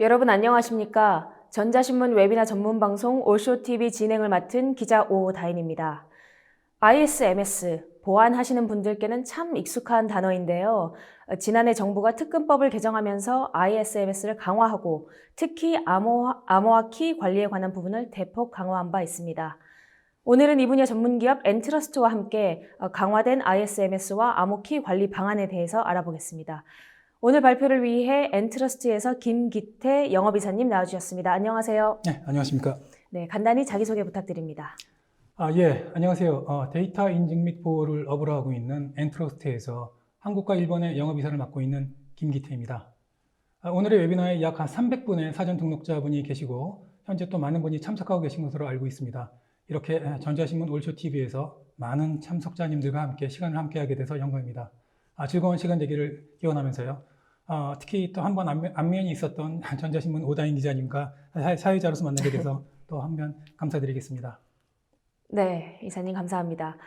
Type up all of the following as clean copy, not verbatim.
여러분 안녕하십니까? 전자신문 웨비나 전문 방송 올쇼TV 진행을 맡은 기자 오다인입니다. ISMS, 보안하시는 분들께는 참 익숙한 단어인데요. 지난해 정부가 특근법을 개정하면서 ISMS를 강화하고 특히 암호화 키 관리에 관한 부분을 대폭 강화한 바 있습니다. 오늘은 이 분야 전문기업 엔트러스트와 함께 강화된 ISMS와 암호키 관리 방안에 대해서 알아보겠습니다. 오늘 발표를 위해 엔트러스트에서 김기태 영업이사님 나와주셨습니다. 안녕하세요. 네, 안녕하십니까. 네, 간단히 자기소개 부탁드립니다. 안녕하세요. 데이터 인증 및 보호를 업으로 하고 있는 엔트러스트에서 한국과 일본의 영업이사를 맡고 있는 김기태입니다. 오늘의 웨비나에 약 한 300분의 사전 등록자분이 계시고 현재 또 많은 분이 참석하고 계신 것으로 알고 있습니다. 이렇게 전자신문 올쇼TV에서 많은 참석자님들과 함께 시간을 함께하게 돼서 영광입니다. 즐거운 시간 되기를 기원하면서요. 특히 또 한 번 안면이 있었던 전자신문 오다인 기자님과 사회자로서 만나게 돼서 또 한 번 감사드리겠습니다. 네, 이사님 감사합니다.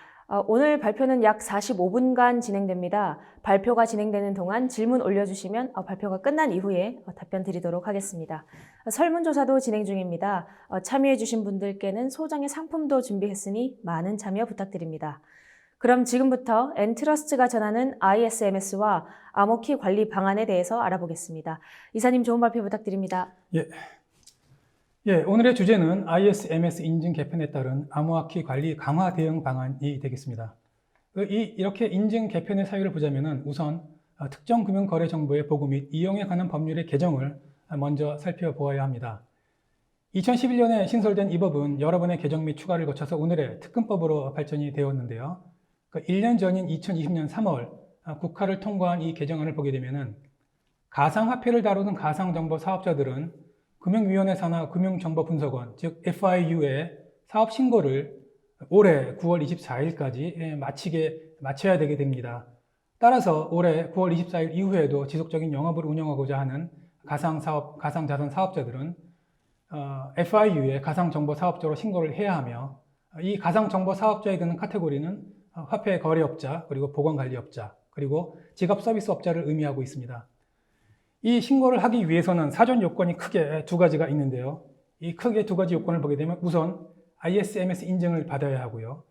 오늘 발표는 약 45분간 진행됩니다. 발표가 진행되는 동안 질문 올려주시면 발표가 끝난 이후에 답변 드리도록 하겠습니다. 설문조사도 진행 중입니다. 참여해주신 분들께는 소정의 상품도 준비했으니 많은 참여 부탁드립니다. 그럼 지금부터 엔트러스트가 전하는 ISMS와 암호키 관리 방안에 대해서 알아보겠습니다. 이사님 좋은 발표 부탁드립니다. 오늘의 주제는 ISMS 인증 개편에 따른 암호화키 관리 강화 대응 방안이 되겠습니다. 이렇게 인증 개편의 사유를 보자면 우선 특정 금융거래 정보의 보고 및 이용에 관한 법률의 개정을 먼저 살펴보아야 합니다. 2011년에 신설된 이 법은 여러 번의 개정 및 추가를 거쳐서 오늘의 특근법으로 발전이 되었는데요. 1년 전인 2020년 3월 국회를 통과한 이 개정안을 보게 되면 가상화폐를 다루는 가상정보 사업자들은 금융위원회 산하 금융정보분석원, 즉 FIU의 사업 신고를 올해 9월 24일까지 마쳐야 되게 됩니다. 따라서 올해 9월 24일 이후에도 지속적인 영업을 운영하고자 하는 가상자산 사업자들은 FIU의 가상정보 사업자로 신고를 해야 하며 이 가상정보 사업자에 드는 카테고리는 화폐 거래업자, 그리고 보관관리업자, 그리고 지갑서비스업자를 의미하고 있습니다. 이 신고를 하기 위해서는 사전 요건이 크게 두 가지가 있는데요. 이 크게 두 가지 요건을 보게 되면 우선 ISMS 인증을 받아야 하고요.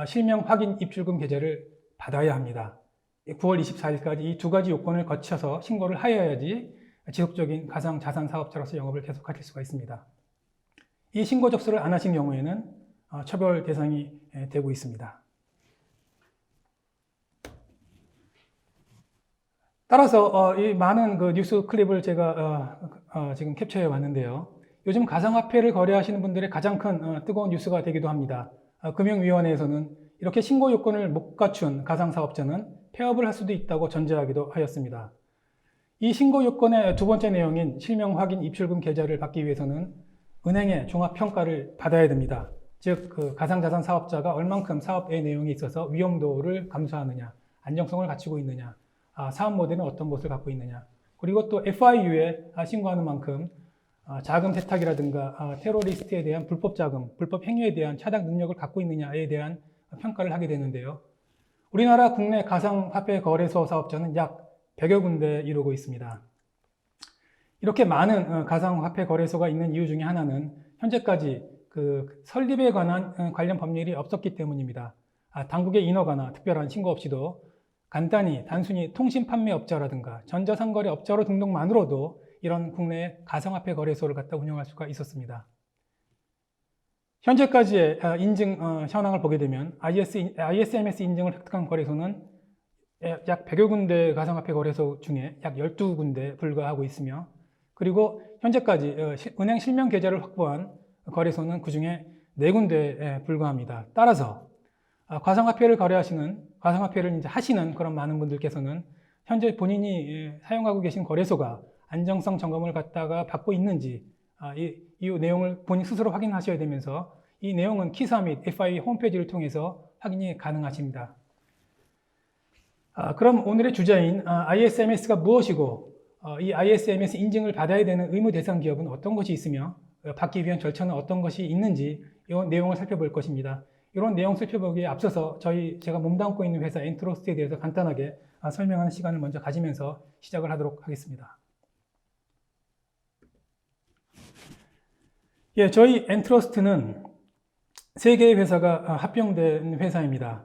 실명 확인 입출금 계좌를 받아야 합니다. 9월 24일까지 이 두 가지 요건을 거쳐서 신고를 하여야지 지속적인 가상자산 사업자로서 영업을 계속하실 수가 있습니다. 이 신고 접수를 안 하신 경우에는 처벌 대상이 되고 있습니다. 따라서 이 많은 뉴스 클립을 제가 지금 캡처해 왔는데요. 요즘 가상화폐를 거래하시는 분들의 가장 큰 뜨거운 뉴스가 되기도 합니다. 금융위원회에서는 이렇게 신고 요건을 못 갖춘 가상사업자는 폐업을 할 수도 있다고 전제하기도 하였습니다. 이 신고 요건의 두 번째 내용인 실명 확인 입출금 계좌를 받기 위해서는 은행의 종합평가를 받아야 됩니다. 즉 가상자산 사업자가 얼만큼 사업의 내용에 있어서 위험도를 감수하느냐, 안정성을 갖추고 있느냐, 사업 모델은 어떤 것을 갖고 있느냐, 그리고 또 FIU에 신고하는 만큼 자금 세탁이라든가 테러리스트에 대한 불법 자금, 불법 행위에 대한 차단 능력을 갖고 있느냐에 대한 평가를 하게 되는데요. 우리나라 국내 가상화폐 거래소 사업자는 약 100여 군데 이루고 있습니다. 이렇게 많은 가상화폐 거래소가 있는 이유 중에 하나는 현재까지 설립에 관한 관련 법률이 없었기 때문입니다. 당국의 인허가나 특별한 신고 없이도 단순히 통신 판매업자라든가 전자상거래 업자로 등록만으로도 이런 국내 가상화폐 거래소를 갖다 운영할 수가 있었습니다. 현재까지의 인증 현황을 보게 되면 ISMS 인증을 획득한 거래소는 약 100여 군데 가상화폐 거래소 중에 약 12군데 불과하고 있으며, 그리고 현재까지 은행 실명 계좌를 확보한 거래소는 그 중에 4군데에 불과합니다. 따라서 가상화폐를 이제 하시는 그런 많은 분들께서는 현재 본인이 사용하고 계신 거래소가 안정성 점검을 갖다가 받고 있는지 이 내용을 본인 스스로 확인하셔야 되면서 이 내용은 키사 및 FI 홈페이지를 통해서 확인이 가능하십니다. 그럼 오늘의 주제인 ISMS가 무엇이고 이 ISMS 인증을 받아야 되는 의무 대상 기업은 어떤 것이 있으며 받기 위한 절차는 어떤 것이 있는지 이 내용을 살펴볼 것입니다. 이런 내용 살펴보기에 앞서서 제가 몸담고 있는 회사 엔트러스트에 대해서 간단하게 설명하는 시간을 먼저 가지면서 시작을 하도록 하겠습니다. 예, 저희 엔트러스트는 세 개의 회사가 합병된 회사입니다.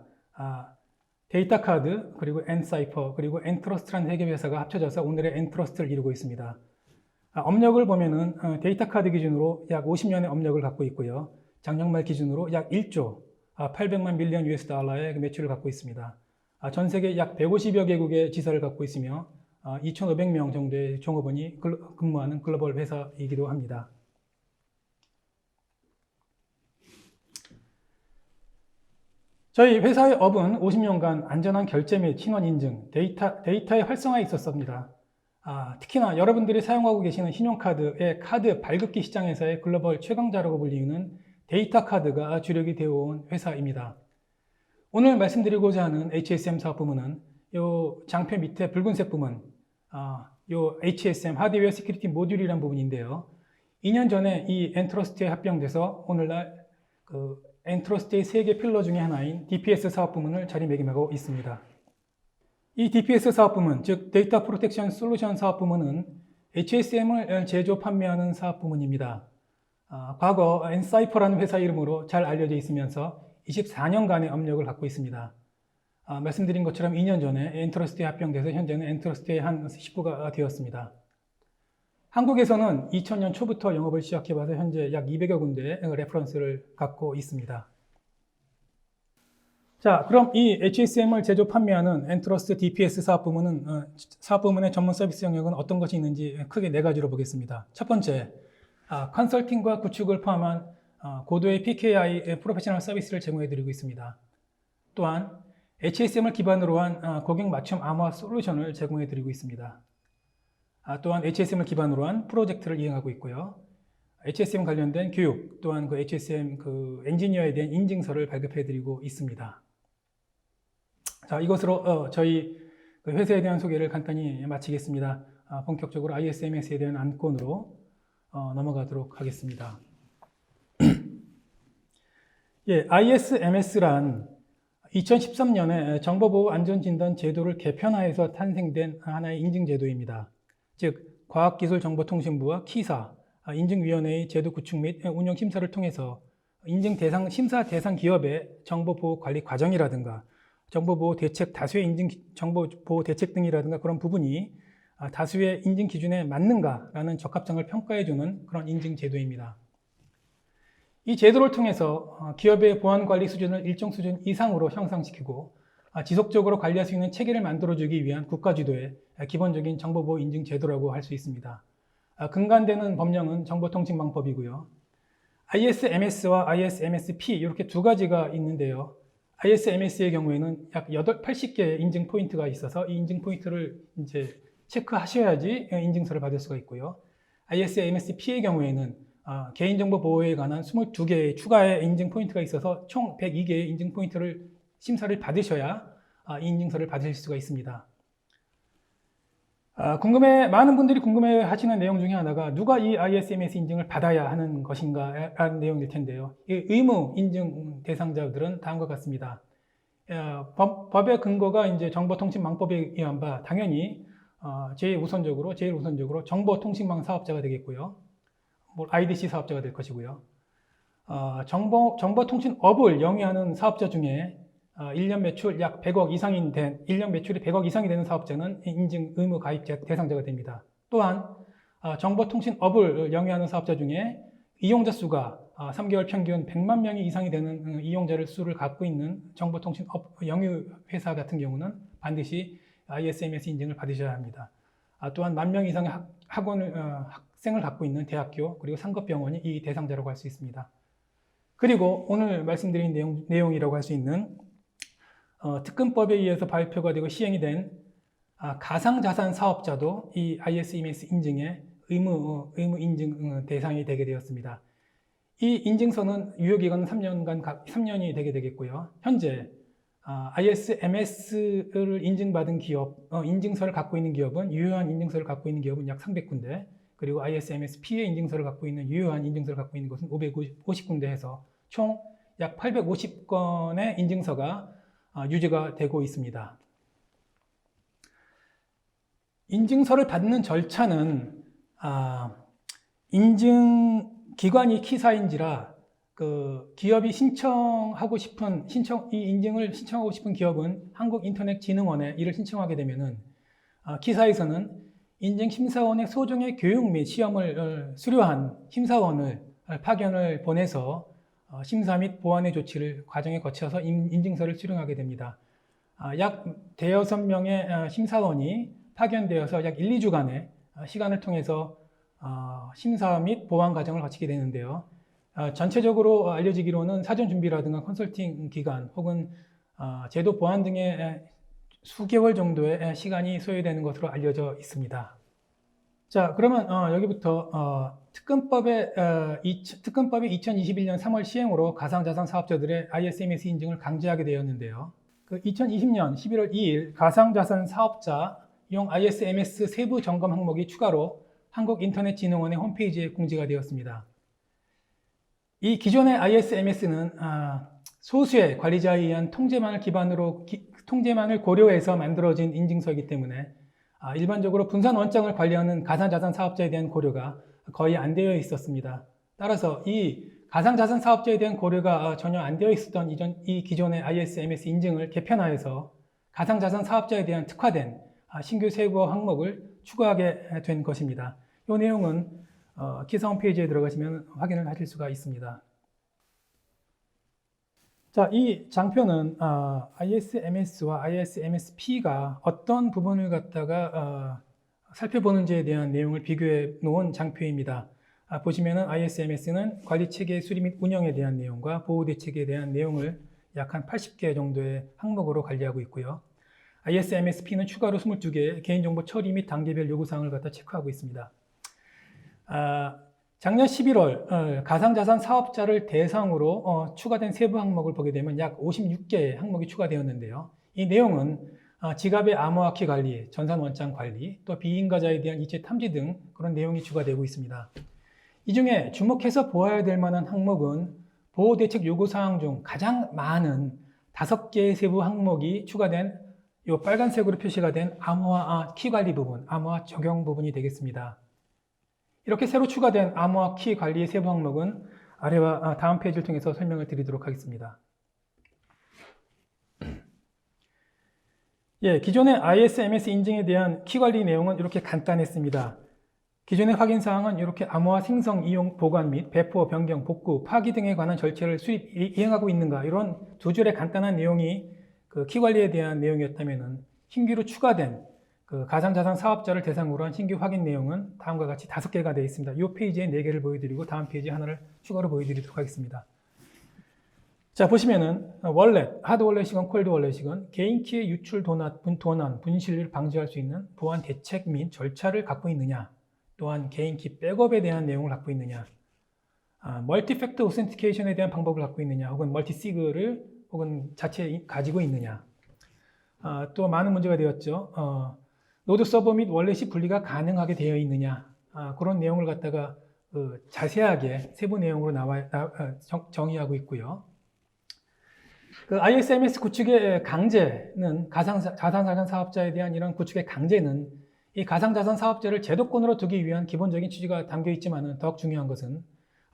데이터카드, 그리고 엔사이퍼, 그리고 엔트러스트라는 세 개의 회사가 합쳐져서 오늘의 엔트러스트를 이루고 있습니다. 업력을 보면은 데이터카드 기준으로 약 50년의 업력을 갖고 있고요. 작년 말 기준으로 약 1조 800만 밀리언 US 달러의 매출을 갖고 있습니다. 전 세계 약 150여 개국의 지사를 갖고 있으며 2,500명 정도의 종업원이 근무하는 글로벌 회사이기도 합니다. 저희 회사의 업은 50년간 안전한 결제 및 신원 인증, 데이터의 활성화에 있었습니다. 특히나 여러분들이 사용하고 계시는 신용카드의 카드 발급기 시장에서의 글로벌 최강자라고 불리는 데이터 카드가 주력이 되어 온 회사입니다. 오늘 말씀드리고자 하는 HSM 사업 부문은 요 장표 밑에 붉은색 부분, 요 HSM 하드웨어 시큐리티 모듈이라는 부분인데요. 2년 전에 이 엔트러스트에 합병돼서 오늘날 엔트러스트의 세 개 필러 중에 하나인 DPS 사업 부문을 자리매김하고 있습니다. 이 DPS 사업 부문, 즉 데이터 프로텍션 솔루션 사업 부문은 HSM을 제조 판매하는 사업 부문입니다. 과거 엔사이퍼라는 회사 이름으로 잘 알려져 있으면서 24년간의 업력을 갖고 있습니다. 말씀드린 것처럼 2년 전에 엔트러스트에 합병돼서 현재는 엔트러스트의 한 식구가 되었습니다. 한국에서는 2000년 초부터 영업을 시작해봐서 현재 약 200여 군데의 레퍼런스를 갖고 있습니다. 자, 그럼 이 HSM을 제조 판매하는 엔트러스트 DPS 사업 부문의 전문 서비스 영역은 어떤 것이 있는지 크게 네 가지로 보겠습니다. 첫 번째, 컨설팅과 구축을 포함한 고도의 PKI 프로페셔널 서비스를 제공해드리고 있습니다. 또한 HSM을 기반으로 한 고객 맞춤 암호화 솔루션을 제공해드리고 있습니다. 또한 HSM을 기반으로 한 프로젝트를 이행하고 있고요. HSM 관련된 교육, 또한 그 HSM 엔지니어에 대한 인증서를 발급해드리고 있습니다. 자, 이것으로 저희 회사에 대한 소개를 간단히 마치겠습니다. 본격적으로 ISMS에 대한 안건으로 넘어가도록 하겠습니다. 예, ISMS란 2013년에 정보보호안전진단 제도를 개편화해서 탄생된 하나의 인증제도입니다. 즉, 과학기술정보통신부와 키사, 인증위원회의 제도 구축 및 운영 심사를 통해서 심사 대상 기업의 정보보호 관리 과정이라든가 정보보호 대책, 다수의 정보보호 대책 등이라든가 그런 부분이 다수의 인증 기준에 맞는가라는 적합성을 평가해주는 그런 인증제도입니다. 이 제도를 통해서 기업의 보안 관리 수준을 일정 수준 이상으로 형성시키고 지속적으로 관리할 수 있는 체계를 만들어주기 위한 국가주도의 기본적인 정보보호 인증 제도라고 할 수 있습니다. 근간되는 법령은 정보통신망법이고요. ISMS와 ISMSP 이렇게 두 가지가 있는데요. ISMS의 경우에는 약 80개의 인증 포인트가 있어서 이 인증 포인트를 이제 체크하셔야지 인증서를 받을 수가 있고요. ISMSP의 경우에는 개인정보 보호에 관한 22개의 추가의 인증 포인트가 있어서 총 102개의 인증 포인트를 심사를 받으셔야 이 인증서를 받으실 수가 있습니다. 많은 분들이 궁금해 하시는 내용 중에 하나가 누가 이 ISMS 인증을 받아야 하는 것인가 라는 내용일 텐데요. 이 의무 인증 대상자들은 다음과 같습니다. 법의 근거가 이제 정보통신망법에 의한 바 당연히 제일 우선적으로 정보통신망 사업자가 되겠고요. IDC 사업자가 될 것이고요. 정보통신업을 영위하는 사업자 중에 1년 매출이 100억 이상이 되는 사업자는 인증 의무 가입 대상자가 됩니다. 또한 정보통신업을 영위하는 사업자 중에 이용자 수가 3개월 평균 100만 명이 이상이 되는 이용자를 수를 갖고 있는 정보통신업 영유 회사 같은 경우는 반드시 ISMS 인증을 받으셔야 합니다. 또한 10,000명 이상의 학생을 갖고 있는 대학교 그리고 상급병원이 이 대상자라고 할 수 있습니다. 그리고 오늘 말씀드린 내용이라고 할 수 있는 특근법에 의해서 발표가 되고 시행이 된 가상자산 사업자도 이 ISMS 인증의 의무 인증 대상이 되게 되었습니다. 이 인증서는 유효기간은 3년이 되게 되겠고요. 현재 ISMS를 인증받은 기업, 인증서를 갖고 있는 기업은 유효한 인증서를 갖고 있는 기업은 약 300군데, 그리고 ISMSP의 인증서를 갖고 있는 유효한 인증서를 갖고 있는 것은 550군데 해서 총 약 850건의 인증서가 유지가 되고 있습니다. 인증서를 받는 절차는 인증 기관이 키사인지라 그 기업이 이 인증을 신청하고 싶은 기업은 한국인터넷진흥원에 이를 신청하게 되면은 키사에서는 인증심사원의 소정의 교육 및 시험을 수료한 심사원을 파견을 보내서 심사 및 보완의 조치를 과정에 거쳐서 인증서를 수령하게 됩니다. 약 대여섯 명의 심사원이 파견되어서 약 1, 2주간의 시간을 통해서 심사 및 보완 과정을 거치게 되는데요. 전체적으로 알려지기로는 사전 준비라든가 컨설팅 기간 혹은 제도 보완 등의 수개월 정도의 시간이 소요되는 것으로 알려져 있습니다. 자, 그러면 여기부터 특검법이 2021년 3월 시행으로 가상자산 사업자들의 ISMS 인증을 강제하게 되었는데요. 그 2020년 11월 2일 가상자산 사업자용 ISMS 세부 점검 항목이 추가로 한국인터넷진흥원의 홈페이지에 공지가 되었습니다. 이 기존의 ISMS는 소수의 관리자에 의한 통제만을 고려해서 만들어진 인증서이기 때문에 일반적으로 분산 원장을 관리하는 가상자산 사업자에 대한 고려가 거의 안 되어 있었습니다. 따라서 이 가상자산 사업자에 대한 고려가 전혀 안 되어 있었던 이 기존의 ISMS 인증을 개편하여서 가상자산 사업자에 대한 특화된 신규 세부 항목을 추가하게 된 것입니다. 이 내용은 키사 홈페이지에 들어가시면 확인을 하실 수가 있습니다. 자, 이 장표는 ISMS와 ISMSP가 어떤 부분을 갖다가 살펴보는지에 대한 내용을 비교해 놓은 장표입니다. 보시면은 ISMS는 관리 체계 수립 및 운영에 대한 내용과 보호 대책에 대한 내용을 약 한 80개 정도의 항목으로 관리하고 있고요. ISMSP는 추가로 22개의 개인정보 처리 및 단계별 요구사항을 갖다 체크하고 있습니다. 작년 11월 가상자산 사업자를 대상으로 추가된 세부 항목을 보게 되면 약 56개의 항목이 추가되었는데요. 이 내용은 지갑의 암호화키 관리, 전산원장 관리, 또 비인가자에 대한 이체 탐지 등 그런 내용이 추가되고 있습니다. 이 중에 주목해서 보아야 될 만한 항목은 보호대책 요구사항 중 가장 많은 5개의 세부 항목이 추가된 이 빨간색으로 표시가 된 암호화 키 관리 부분, 암호화 적용 부분이 되겠습니다. 이렇게 새로 추가된 암호화 키 관리의 세부 항목은 아래와 다음 페이지를 통해서 설명을 드리도록 하겠습니다. 예, 기존의 ISMS 인증에 대한 키 관리 내용은 이렇게 간단했습니다. 기존의 확인사항은 이렇게 암호화 생성, 이용, 보관 및 배포, 변경, 복구, 파기 등에 관한 절차를 이행하고 있는가 이런 두 줄의 간단한 내용이 그 키 관리에 대한 내용이었다면은 신규로 추가된 그 가상자산 사업자를 대상으로 한 신규 확인 내용은 다음과 같이 5개가 되어 있습니다. 이 페이지에 4개를 보여드리고 다음 페이지에 하나를 추가로 보여드리도록 하겠습니다. 자, 보시면은 월렛, 하드 월렛이건 콜드 월렛이건 개인키의 유출, 도난, 분실을 방지할 수 있는 보안 대책 및 절차를 갖고 있느냐, 또한 개인키 백업에 대한 내용을 갖고 있느냐, 멀티팩터 오센티케이션에 대한 방법을 갖고 있느냐, 혹은 멀티시그를 혹은 자체 가지고 있느냐, 또 많은 문제가 되었죠. 노드 서버 및 월렛이 분리가 가능하게 되어 있느냐, 그런 내용을 갖다가 자세하게 세부 내용으로 정의하고 있고요. 그 ISMS 구축의 강제는 가상자산 사업자에 대한 이런 구축의 강제는 이 가상자산 사업자를 제도권으로 두기 위한 기본적인 취지가 담겨 있지만은 더욱 중요한 것은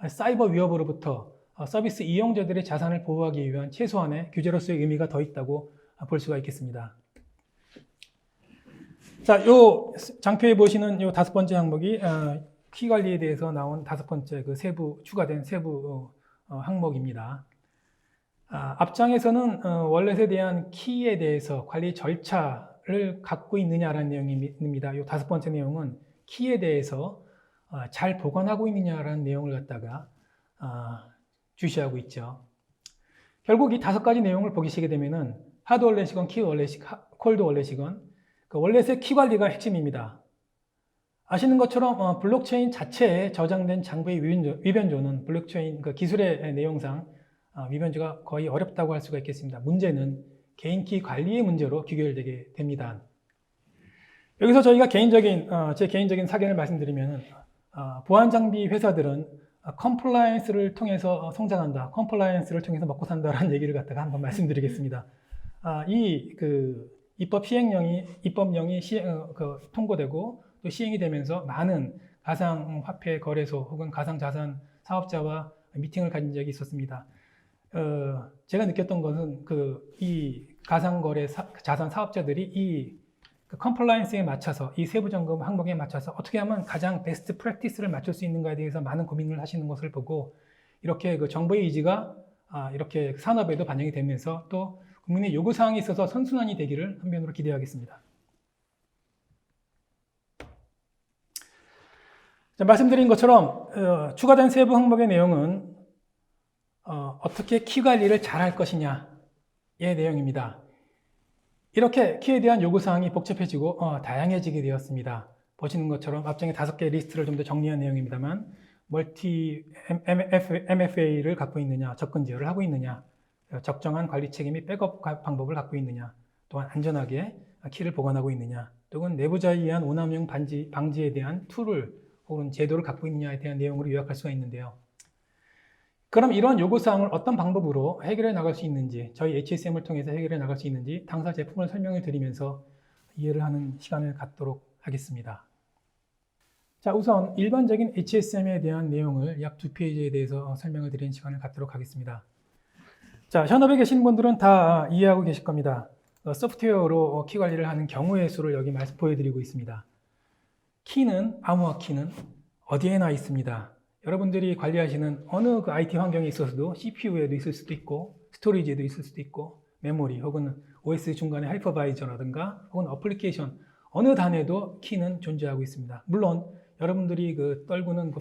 사이버 위협으로부터 서비스 이용자들의 자산을 보호하기 위한 최소한의 규제로서의 의미가 더 있다고 볼 수가 있겠습니다. 자, 요 장표에 보시는 요 5번째 항목이 키 관리에 대해서 나온 5번째 그 추가된 세부 항목입니다. 앞장에서는 월렛에 대한 키에 대해서 관리 절차를 갖고 있느냐라는 내용입니다. 이 5번째 내용은 키에 대해서 잘 보관하고 있느냐라는 내용을 갖다가 주시하고 있죠. 결국 이 5가지 내용을 보시게 되면은 하드 월렛이건 키 월렛, 콜드 월렛이건 그 월렛의 키 관리가 핵심입니다. 아시는 것처럼 블록체인 자체에 저장된 장부의 위변조는 블록체인 그 기술의 내용상 위변조가 거의 어렵다고 할 수가 있겠습니다. 문제는 개인키 관리의 문제로 귀결되게 됩니다. 여기서 저희가 제 개인적인 사견을 말씀드리면 보안장비 회사들은 컴플라이언스를 통해서 성장한다, 컴플라이언스를 통해서 먹고 산다라는 얘기를 갖다가 한번 말씀드리겠습니다. 입법령이 통고되고 또 시행이 되면서 많은 가상화폐 거래소 혹은 가상자산 사업자와 미팅을 가진 적이 있었습니다. 제가 느꼈던 것은 이 가상거래 자산 사업자들이 이 컴플라이언스에 맞춰서 이 세부 점검 항목에 맞춰서 어떻게 하면 가장 베스트 프랙티스를 맞출 수 있는가에 대해서 많은 고민을 하시는 것을 보고 이렇게 정부의 의지가 이렇게 산업에도 반영이 되면서 또 국민의 요구 사항이 있어서 선순환이 되기를 한편으로 기대하겠습니다. 자, 말씀드린 것처럼 추가된 세부 항목의 내용은 어떻게 키 관리를 잘할 것이냐의 내용입니다. 이렇게 키에 대한 요구사항이 복잡해지고 다양해지게 되었습니다. 보시는 것처럼 앞장에 5개의 리스트를 좀 더 정리한 내용입니다만 멀티 MFA를 갖고 있느냐, 접근 제어를 하고 있느냐, 적정한 관리 책임 및 백업 방법을 갖고 있느냐, 또한 안전하게 키를 보관하고 있느냐, 또는 내부자에 의한 오남용 방지에 대한 툴을 혹은 제도를 갖고 있느냐에 대한 내용으로 요약할 수가 있는데요. 그럼 이런 요구사항을 어떤 방법으로 해결해 나갈 수 있는지, 저희 HSM을 통해서 해결해 나갈 수 있는지 당사 제품을 설명을 드리면서 이해를 하는 시간을 갖도록 하겠습니다. 자, 우선 일반적인 HSM에 대한 내용을 약 2페이지에 대해서 설명을 드리는 시간을 갖도록 하겠습니다. 자, 현업에 계신 분들은 다 이해하고 계실 겁니다. 소프트웨어로 키 관리를 하는 경우의 수를 여기 보여드리고 있습니다. 키는, 암호화 키는 어디에나 있습니다. 여러분들이 관리하시는 어느 IT 환경에 있어서도 CPU에도 있을 수도 있고 스토리지에도 있을 수도 있고 메모리 혹은 OS 중간에 하이퍼바이저라든가 혹은 어플리케이션 어느 단에도 키는 존재하고 있습니다. 물론 여러분들이 떨구는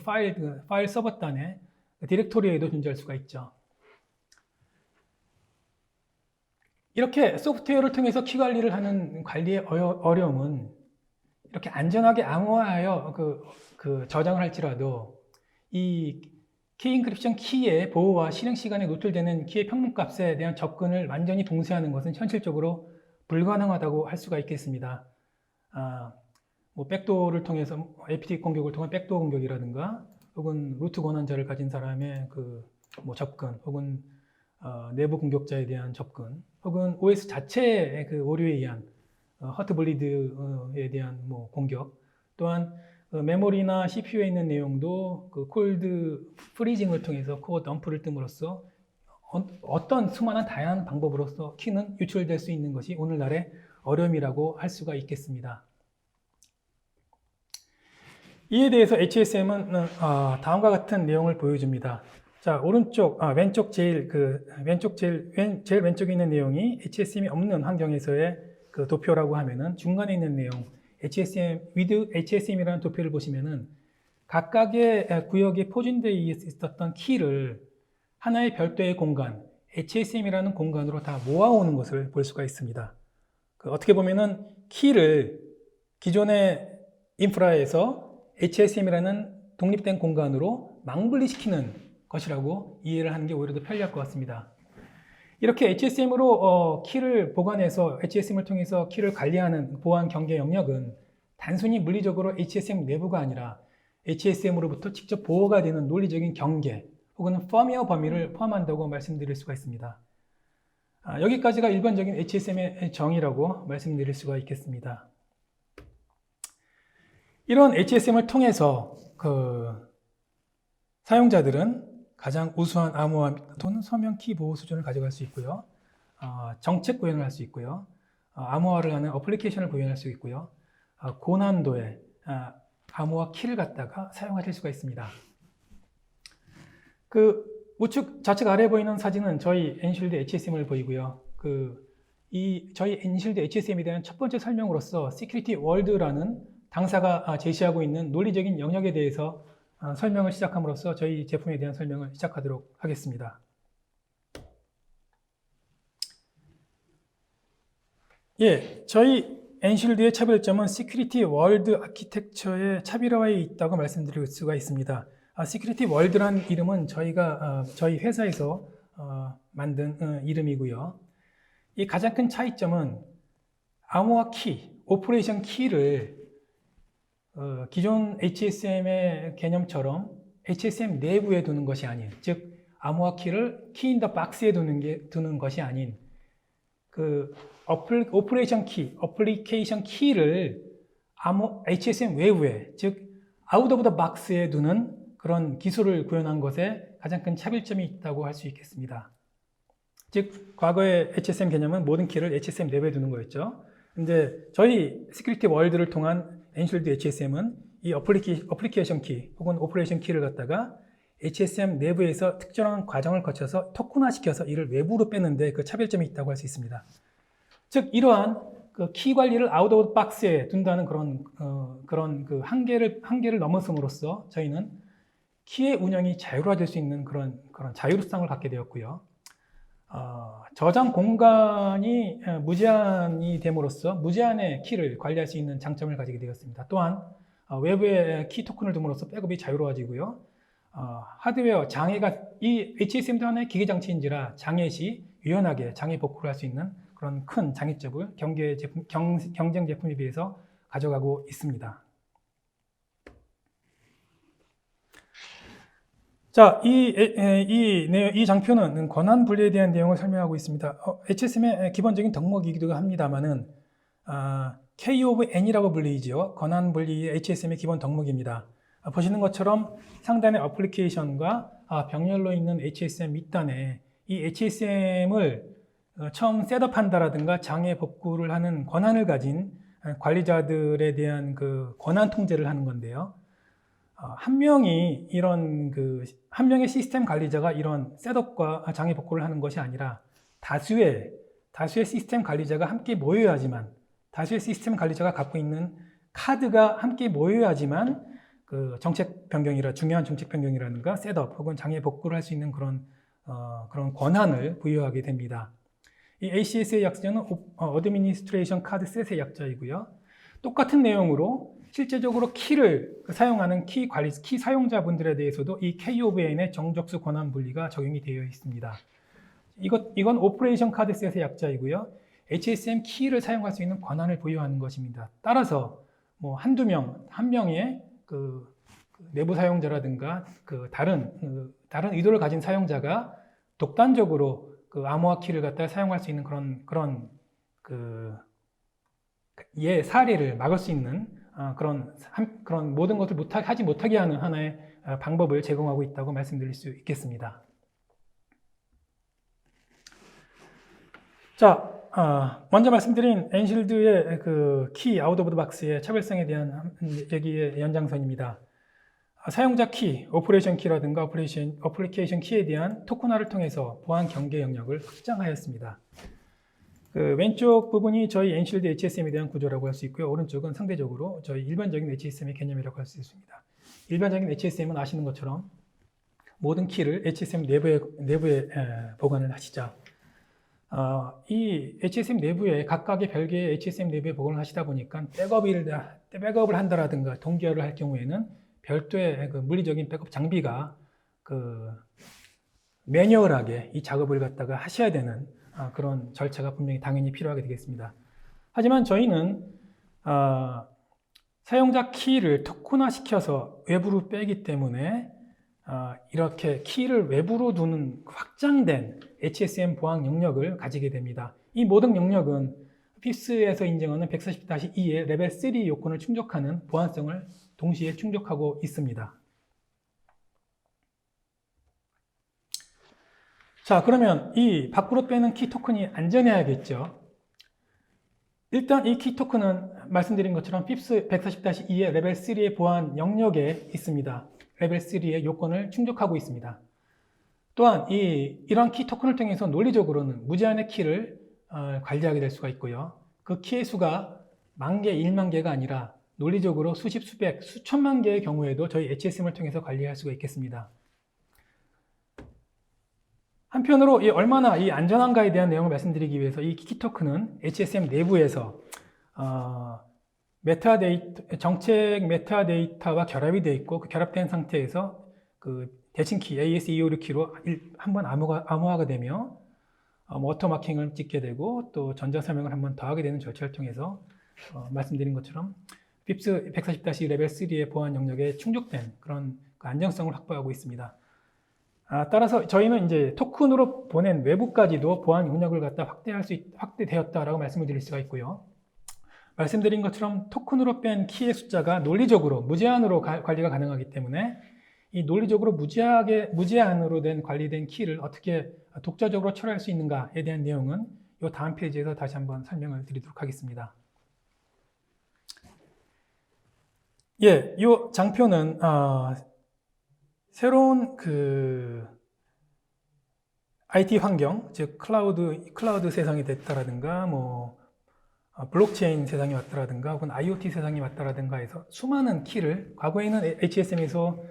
파일 서버 단에 디렉토리에도 존재할 수가 있죠. 이렇게 소프트웨어를 통해서 키 관리를 하는 관리의 어려움은 이렇게 안전하게 암호화하여 저장을 할지라도 이 키 인크립션 키의 보호와 실행 시간에 노출되는 키의 평균값에 대한 접근을 완전히 동시하는 것은 현실적으로 불가능하다고 할 수가 있겠습니다. 백도어를 통해서 APT 공격을 통한 백도어 공격이라든가 혹은 루트 권한자를 가진 사람의 접근 혹은 내부 공격자에 대한 접근 혹은 OS 자체의 오류에 의한 하트블리드에 대한 공격 또한 메모리나 CPU에 있는 내용도 콜드 프리징을 통해서 코어 덤프를 뜸으로써 어떤 수많은 다양한 방법으로서 키는 유출될 수 있는 것이 오늘날의 어려움이라고 할 수가 있겠습니다. 이에 대해서 HSM은 다음과 같은 내용을 보여줍니다. 자, 왼쪽 왼쪽에 있는 내용이 HSM이 없는 환경에서의 도표라고 하면은 중간에 있는 내용 with HSM이라는 도표를 보시면은 각각의 구역에 포진되어 있었던 키를 하나의 별도의 공간, HSM이라는 공간으로 다 모아오는 것을 볼 수가 있습니다. 어떻게 보면은 키를 기존의 인프라에서 HSM이라는 독립된 공간으로 망분리시키는 것이라고 이해를 하는 게 오히려 더 편리할 것 같습니다. 이렇게 HSM으로 키를 보관해서 HSM을 통해서 키를 관리하는 보안 경계 영역은 단순히 물리적으로 HSM 내부가 아니라 HSM으로부터 직접 보호가 되는 논리적인 경계 혹은 펌웨어 범위를 포함한다고 말씀드릴 수가 있습니다. 여기까지가 일반적인 HSM의 정의라고 말씀드릴 수가 있겠습니다. 이런 HSM을 통해서 사용자들은 가장 우수한 암호화 또는 서명 키 보호 수준을 가져갈 수 있고요. 정책 구현을 할 수 있고요. 암호화를 하는 어플리케이션을 구현할 수 있고요. 고난도의 암호화 키를 갖다가 사용하실 수가 있습니다. 우측 좌측 아래에 보이는 사진은 저희 엔실드 HSM을 보이고요. 저희 엔실드 HSM에 대한 첫 번째 설명으로서 시큐리티 월드라는 당사가 제시하고 있는 논리적인 영역에 대해서 설명을 시작함으로써 저희 제품에 대한 설명을 시작하도록 하겠습니다. 저희 엔실드의 차별점은 시큐리티 월드 아키텍처의 차별화에 있다고 말씀드릴 수가 있습니다. 시큐리티 월드라는 이름은 저희 회사에서 만든 이름이고요. 이 가장 큰 차이점은 암호화 키, 오퍼레이션 키를 기존 HSM의 개념처럼 HSM 내부에 두는 것이 아닌, 즉 암호화 키를 키 인 더 박스에 두는 것이 아닌 오퍼레이션 키, 어플리케이션 키를 HSM 외부에, 즉 아웃 오브 더 박스에 두는 그런 기술을 구현한 것에 가장 큰 차별점이 있다고 할 수 있겠습니다. 즉, 과거의 HSM 개념은 모든 키를 HSM 내부에 두는 거였죠. 근데 저희 시큐리티 월드를 통한 엔실드 HSM은 이 어플리케이션 키 혹은 오퍼레이션 키를 갖다가 HSM 내부에서 특정한 과정을 거쳐서 토큰화시켜서 이를 외부로 빼는데 그 차별점이 있다고 할 수 있습니다. 즉, 이러한 그 키 관리를 아웃 오브 박스에 둔다는 그런 그 한계를 넘어섬으로써 저희는 키의 운영이 자유로워질 수 있는 그런 자유성을 갖게 되었고요. 저장 공간이 무제한이 됨으로써 무제한의 키를 관리할 수 있는 장점을 가지게 되었습니다. 또한 외부에 키 토큰을 둠으로써 백업이 자유로워지고요. 하드웨어 장애가 이 HSM도 하나의 기계 장치인지라 장애 시 유연하게 장애 복구를 할 수 있는 그런 큰 장애점을 경쟁 제품에 비해서 가져가고 있습니다. 자, 이 장표는 권한 분리에 대한 내용을 설명하고 있습니다. HSM의 기본적인 덕목이기도 합니다만은 K of N이라고 불리죠. 권한 분리의 HSM의 기본 덕목입니다. 보시는 것처럼 상단의 어플리케이션과 병렬로 있는 HSM 밑단에 이 HSM을 처음 셋업한다라든가 장애 복구를 하는 권한을 가진 관리자들에 대한 그 권한 통제를 하는 건데요. 한 명의 시스템 관리자가 이런 셋업과 장애 복구를 하는 것이 아니라 다수의 시스템 관리자가 함께 모여야지만, 다수의 시스템 관리자가 갖고 있는 카드가 함께 모여야지만 그 중요한 정책 변경이라든가 셋업 혹은 장애 복구를 할 수 있는 그런 권한을 부여하게 됩니다. 이 ACS의 약자는 어드미니스트레이션 카드 셋의 약자이고요. 똑같은 내용으로 실제적으로 키를 사용하는 키 사용자분들에 대해서도 이 K of N의 정적수 권한 분리가 적용이 되어 있습니다. 이건 오퍼레이션 카드 셋의 약자이고요. HSM 키를 사용할 수 있는 권한을 부여하는 것입니다. 따라서 한 명의 그 내부 사용자라든가 그 다른 의도를 가진 사용자가 독단적으로 그 암호화 키를 갖다 사용할 수 있는 그런 사례를 막을 수 있는 그런 모든 것을 하지 못하게 하는 하나의 방법을 제공하고 있다고 말씀드릴 수 있겠습니다. 자, 먼저 말씀드린 엔실드의 그 키 아웃 오브 더 박스의 차별성에 대한 얘기의 연장선입니다. 사용자 키, 오퍼레이션 키라든가 어플리케이션 키에 대한 토큰화를 통해서 보안 경계 영역을 확장하였습니다. 그 왼쪽 부분이 저희 엔실드 HSM에 대한 구조라고 할 수 있고요. 오른쪽은 상대적으로 저희 일반적인 HSM의 개념이라고 할 수 있습니다. 일반적인 HSM은 아시는 것처럼 모든 키를 HSM 내부에 보관을 하시죠. 이 HSM 내부에 각각의 별개의 HSM 내부에 보관을 하시다 보니까 백업을 한다라든가 동기화를 할 경우에는 별도의 그 물리적인 백업 장비가 매뉴얼하게 이 작업을 갖다가 하셔야 되는 그런 절차가 분명히 당연히 필요하게 되겠습니다. 하지만 저희는 사용자 키를 토큰화 시켜서 외부로 빼기 때문에 이렇게 키를 외부로 두는 확장된 HSM 보안 영역을 가지게 됩니다. 이 모든 영역은 PIPS에서 인정하는 140-2의 레벨 3 요건을 충족하는 보안성을 동시에 충족하고 있습니다. 자, 그러면 이 밖으로 빼는 키 토큰이 안전해야겠죠. 일단 이 키 토큰은 말씀드린 것처럼 PIPS 140-2의 레벨 3의 보안 영역에 있습니다. 레벨 3의 요건을 충족하고 있습니다. 또한 이러한 키 토큰을 통해서 논리적으로는 무제한의 키를 관리하게 될 수가 있고요. 그 키의 수가 10,000개, 1만 개가 아니라 논리적으로 수십, 수백, 수천만 개의 경우에도 저희 HSM을 통해서 관리할 수가 있겠습니다. 한편으로 얼마나 이 안전한가에 대한 내용을 말씀드리기 위해서 이 키 토큰은 HSM 내부에서 정책 메타데이터와 결합이 되어 있고 그 결합된 상태에서 그 대칭키 AS256키로 한번 암호화가 되며 워터마킹을 찍게 되고 또 전자서명을 한번 더하게 되는 절차를 통해서 말씀드린 것처럼 PIPS 140-2 레벨 3의 보안 영역에 충족된 그런 안정성을 확보하고 있습니다. 따라서 저희는 이제 토큰으로 보낸 외부까지도 보안 영역을 갖다 확대되었다라고 말씀을 드릴 수가 있고요. 말씀드린 것처럼 토큰으로 뺀 키의 숫자가 논리적으로 무제한으로 관리가 가능하기 때문에 이 논리적으로 무제한으로 된 관리된 키를 어떻게 독자적으로 처리할 수 있는가에 대한 내용은 이 다음 페이지에서 다시 한번 설명을 드리도록 하겠습니다. 예, 이 장표는 새로운 IT 환경, 즉 클라우드 세상이 됐다라든가 블록체인 세상이 왔다라든가 혹은 IoT 세상이 왔다라든가 해서 수많은 키를 과거에는 HSM에서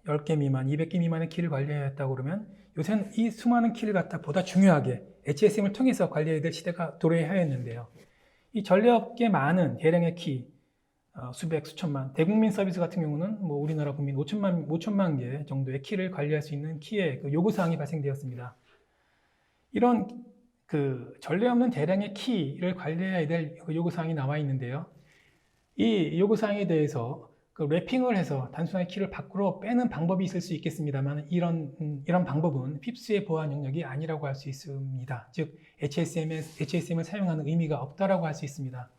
10개 미만, 200개 미만의 키를 관리해야 했다고 그러면 요새는 이 수많은 키를 갖다 보다 중요하게 HSM을 통해서 관리해야 될 시대가 도래하였는데요. 이 전례없게 많은 대량의 키, 수백, 수천만, 대국민 서비스 같은 경우는 우리나라 국민 5천만 개 정도의 키를 관리할 수 있는 키의 요구사항이 발생되었습니다. 이런 전례 없는 대량의 키를 관리해야 될 요구사항이 나와 있는데요. 이 요구사항에 대해서 랩핑을 해서 단순하게 키를 밖으로 빼는 방법이 있을 수 있겠습니다만 이런 방법은 핍스의 보안 영역이 아니라고 할 수 있습니다. 즉 HSM을 사용하는 의미가 없다라고 할 수 있습니다.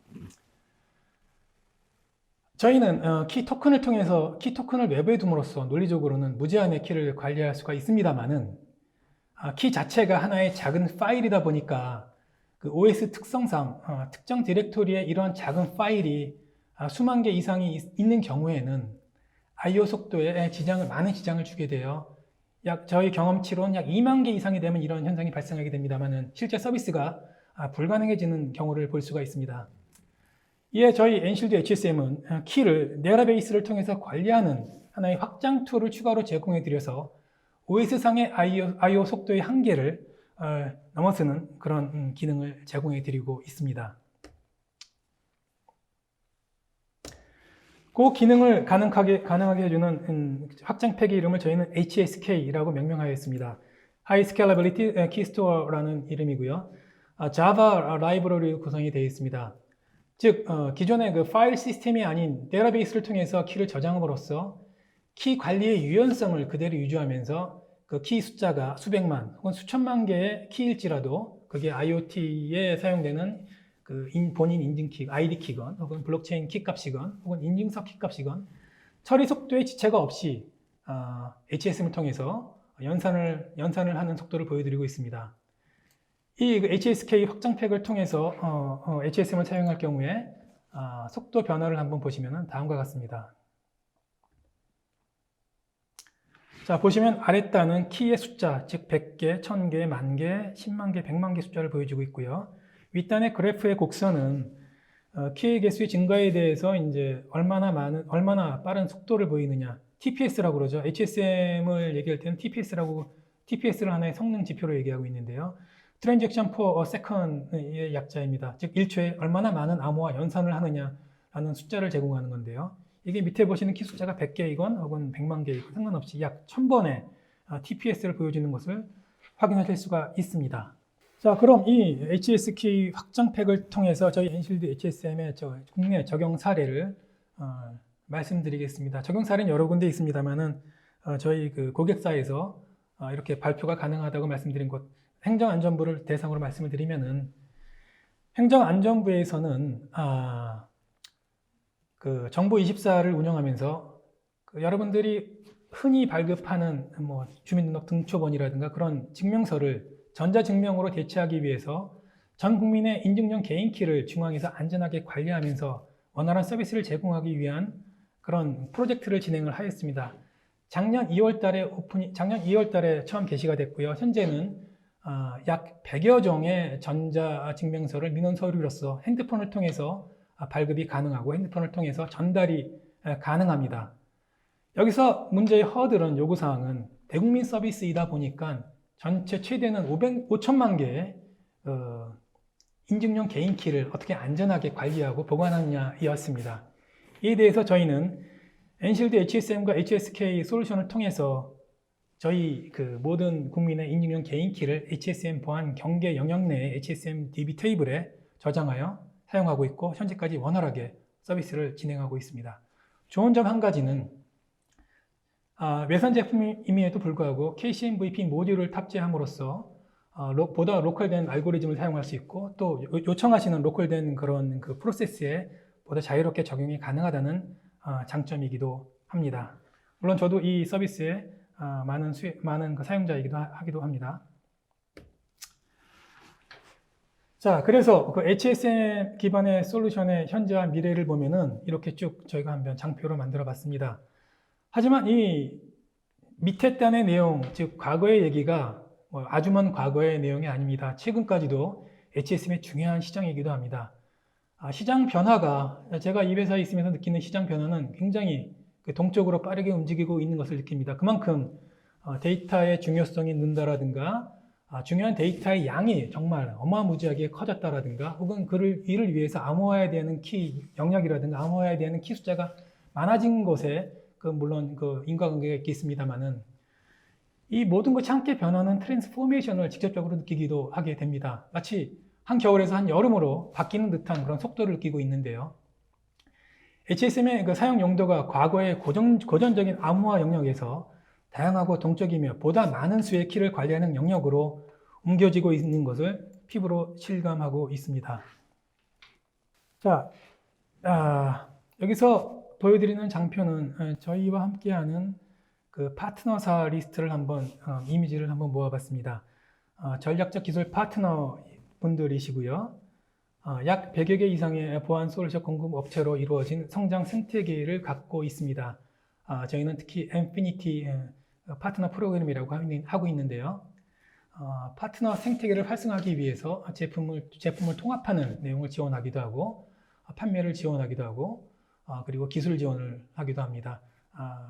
저희는 키 토큰을 외부에 둠으로써 논리적으로는 무제한의 키를 관리할 수가 있습니다만은 키 자체가 하나의 작은 파일이다 보니까 OS 특성상 특정 디렉토리에 이런 작은 파일이 수만 개 이상이 있는 경우에는 I/O 속도에 많은 지장을 주게 돼요. 저희 경험치로는 약 2만 개 이상이 되면 이런 현상이 발생하게 됩니다만은 실제 서비스가 불가능해지는 경우를 볼 수가 있습니다. 이에 저희 엔실드 HSM은 키를 네라베이스를 통해서 관리하는 하나의 확장 툴을 추가로 제공해 드려서 OS상의 I/O 속도의 한계를 넘어서는 그런 기능을 제공해 드리고 있습니다. 그 기능을 가능하게 해주는 확장팩의 이름을 저희는 HSK라고 명명하였습니다. High Scalability Key Store라는 이름이고요. 자바 라이브러리로 구성이 되어 있습니다. 즉 기존의 파일 시스템이 아닌 데이터베이스를 통해서 키를 저장함으로써 키 관리의 유연성을 그대로 유지하면서 키 숫자가 수백만 혹은 수천만 개의 키일지라도 그게 IoT에 사용되는 본인 인증키, ID 키건 혹은 블록체인 키 값이건 혹은 인증서 키 값이건 처리 속도에 지체가 없이 HSM을 통해서 연산을 하는 속도를 보여드리고 있습니다. 이 HSK 확장팩을 통해서 HSM을 사용할 경우에 속도 변화를 한번 보시면 다음과 같습니다. 자, 보시면 아랫단은 키의 숫자, 즉 100개, 1000개, 10,000개, 10만 개, 100만 개 숫자를 보여주고 있고요. 윗단의 그래프의 곡선은 키의 개수의 증가에 대해서 이제 얼마나 빠른 속도를 보이느냐, TPS라고 그러죠. HSM을 얘기할 때는 TPS를 하나의 성능 지표로 얘기하고 있는데요. Transaction per second의 약자입니다. 즉 1초에 얼마나 많은 암호화 연산을 하느냐라는 숫자를 제공하는 건데요. 이게 밑에 보시는 키 숫자가 100개이건 혹은 100만 개이건 상관없이 약 1000번의 TPS를 보여주는 것을 확인하실 수가 있습니다. 자, 그럼 이 HSK 확장팩을 통해서 저희 엔실드 HSM의 국내 적용 사례를 말씀드리겠습니다. 적용 사례는 여러 군데 있습니다만은 저희 고객사에서 이렇게 발표가 가능하다고 말씀드린 곳 행정안전부를 대상으로 말씀을 드리면은 행정안전부에서는 정보24를 운영하면서 여러분들이 흔히 발급하는 주민등록 등초번이라든가 그런 증명서를 전자증명으로 대체하기 위해서 전 국민의 인증용 개인키를 중앙에서 안전하게 관리하면서 원활한 서비스를 제공하기 위한 그런 프로젝트를 진행을 하였습니다. 작년 2월 달에 처음 개시가 됐고요. 현재는 약 100여 종의 전자증명서를 민원 서류로서 핸드폰을 통해서 발급이 가능하고 핸드폰을 통해서 전달이 가능합니다. 여기서 문제의 허들은 요구사항은 대국민 서비스이다 보니까 전체 최대는 5천만 개의 인증용 개인키를 어떻게 안전하게 관리하고 보관하느냐였습니다. 이에 대해서 저희는 엔실드 HSM과 HSK 솔루션을 통해서 저희 모든 국민의 인증용 개인키를 HSM 보안 경계 영역 내의 HSM DB 테이블에 저장하여 사용하고 있고 현재까지 원활하게 서비스를 진행하고 있습니다. 좋은 점 한 가지는 외산 제품임에도 불구하고 KCMVP 모듈을 탑재함으로써 보다 로컬된 알고리즘을 사용할 수 있고 또 요청하시는 로컬된 그런 프로세스에 보다 자유롭게 적용이 가능하다는 장점이기도 합니다. 물론 저도 이 서비스에 많은 그 사용자이기도 하기도 합니다. 자, 그래서 그 HSM 기반의 솔루션의 현재와 미래를 보면은 이렇게 쭉 저희가 한번 장표로 만들어 봤습니다. 하지만 이 밑에 단의 내용, 즉 과거의 얘기가 아주 먼 과거의 내용이 아닙니다. 최근까지도 HSM의 중요한 시장이기도 합니다. 시장 변화가, 제가 이 회사에 있으면서 느끼는 시장 변화는 굉장히 동적으로 빠르게 움직이고 있는 것을 느낍니다. 그만큼 데이터의 중요성이 는다라든가 중요한 데이터의 양이 정말 어마무지하게 커졌다라든가 혹은 이를 위해서 암호화해야 되는 키 영역이라든가 암호화해야 되는 키 숫자가 많아진 것에 물론 인과관계가 있겠습니다만은 이 모든 것이 함께 변하는 트랜스포메이션을 직접적으로 느끼기도 하게 됩니다. 마치 한겨울에서 한여름으로 바뀌는 듯한 그런 속도를 느끼고 있는데요. HSM의 그 사용 용도가 과거의 고전적인 암호화 영역에서 다양하고 동적이며 보다 많은 수의 키를 관리하는 영역으로 옮겨지고 있는 것을 피부로 실감하고 있습니다. 자, 여기서 보여드리는 장표는 저희와 함께하는 그 파트너사 리스트를 이미지를 한번 모아봤습니다. 전략적 기술 파트너 분들이시고요. 약 100여 개 이상의 보안 솔루션 공급 업체로 이루어진 성장 생태계를 갖고 있습니다. 저희는 특히 인피니티 파트너 프로그램이라고 하고 있는데요. 파트너 생태계를 활성화하기 위해서 제품을 통합하는 내용을 지원하기도 하고 판매를 지원하기도 하고 그리고 기술 지원을 하기도 합니다.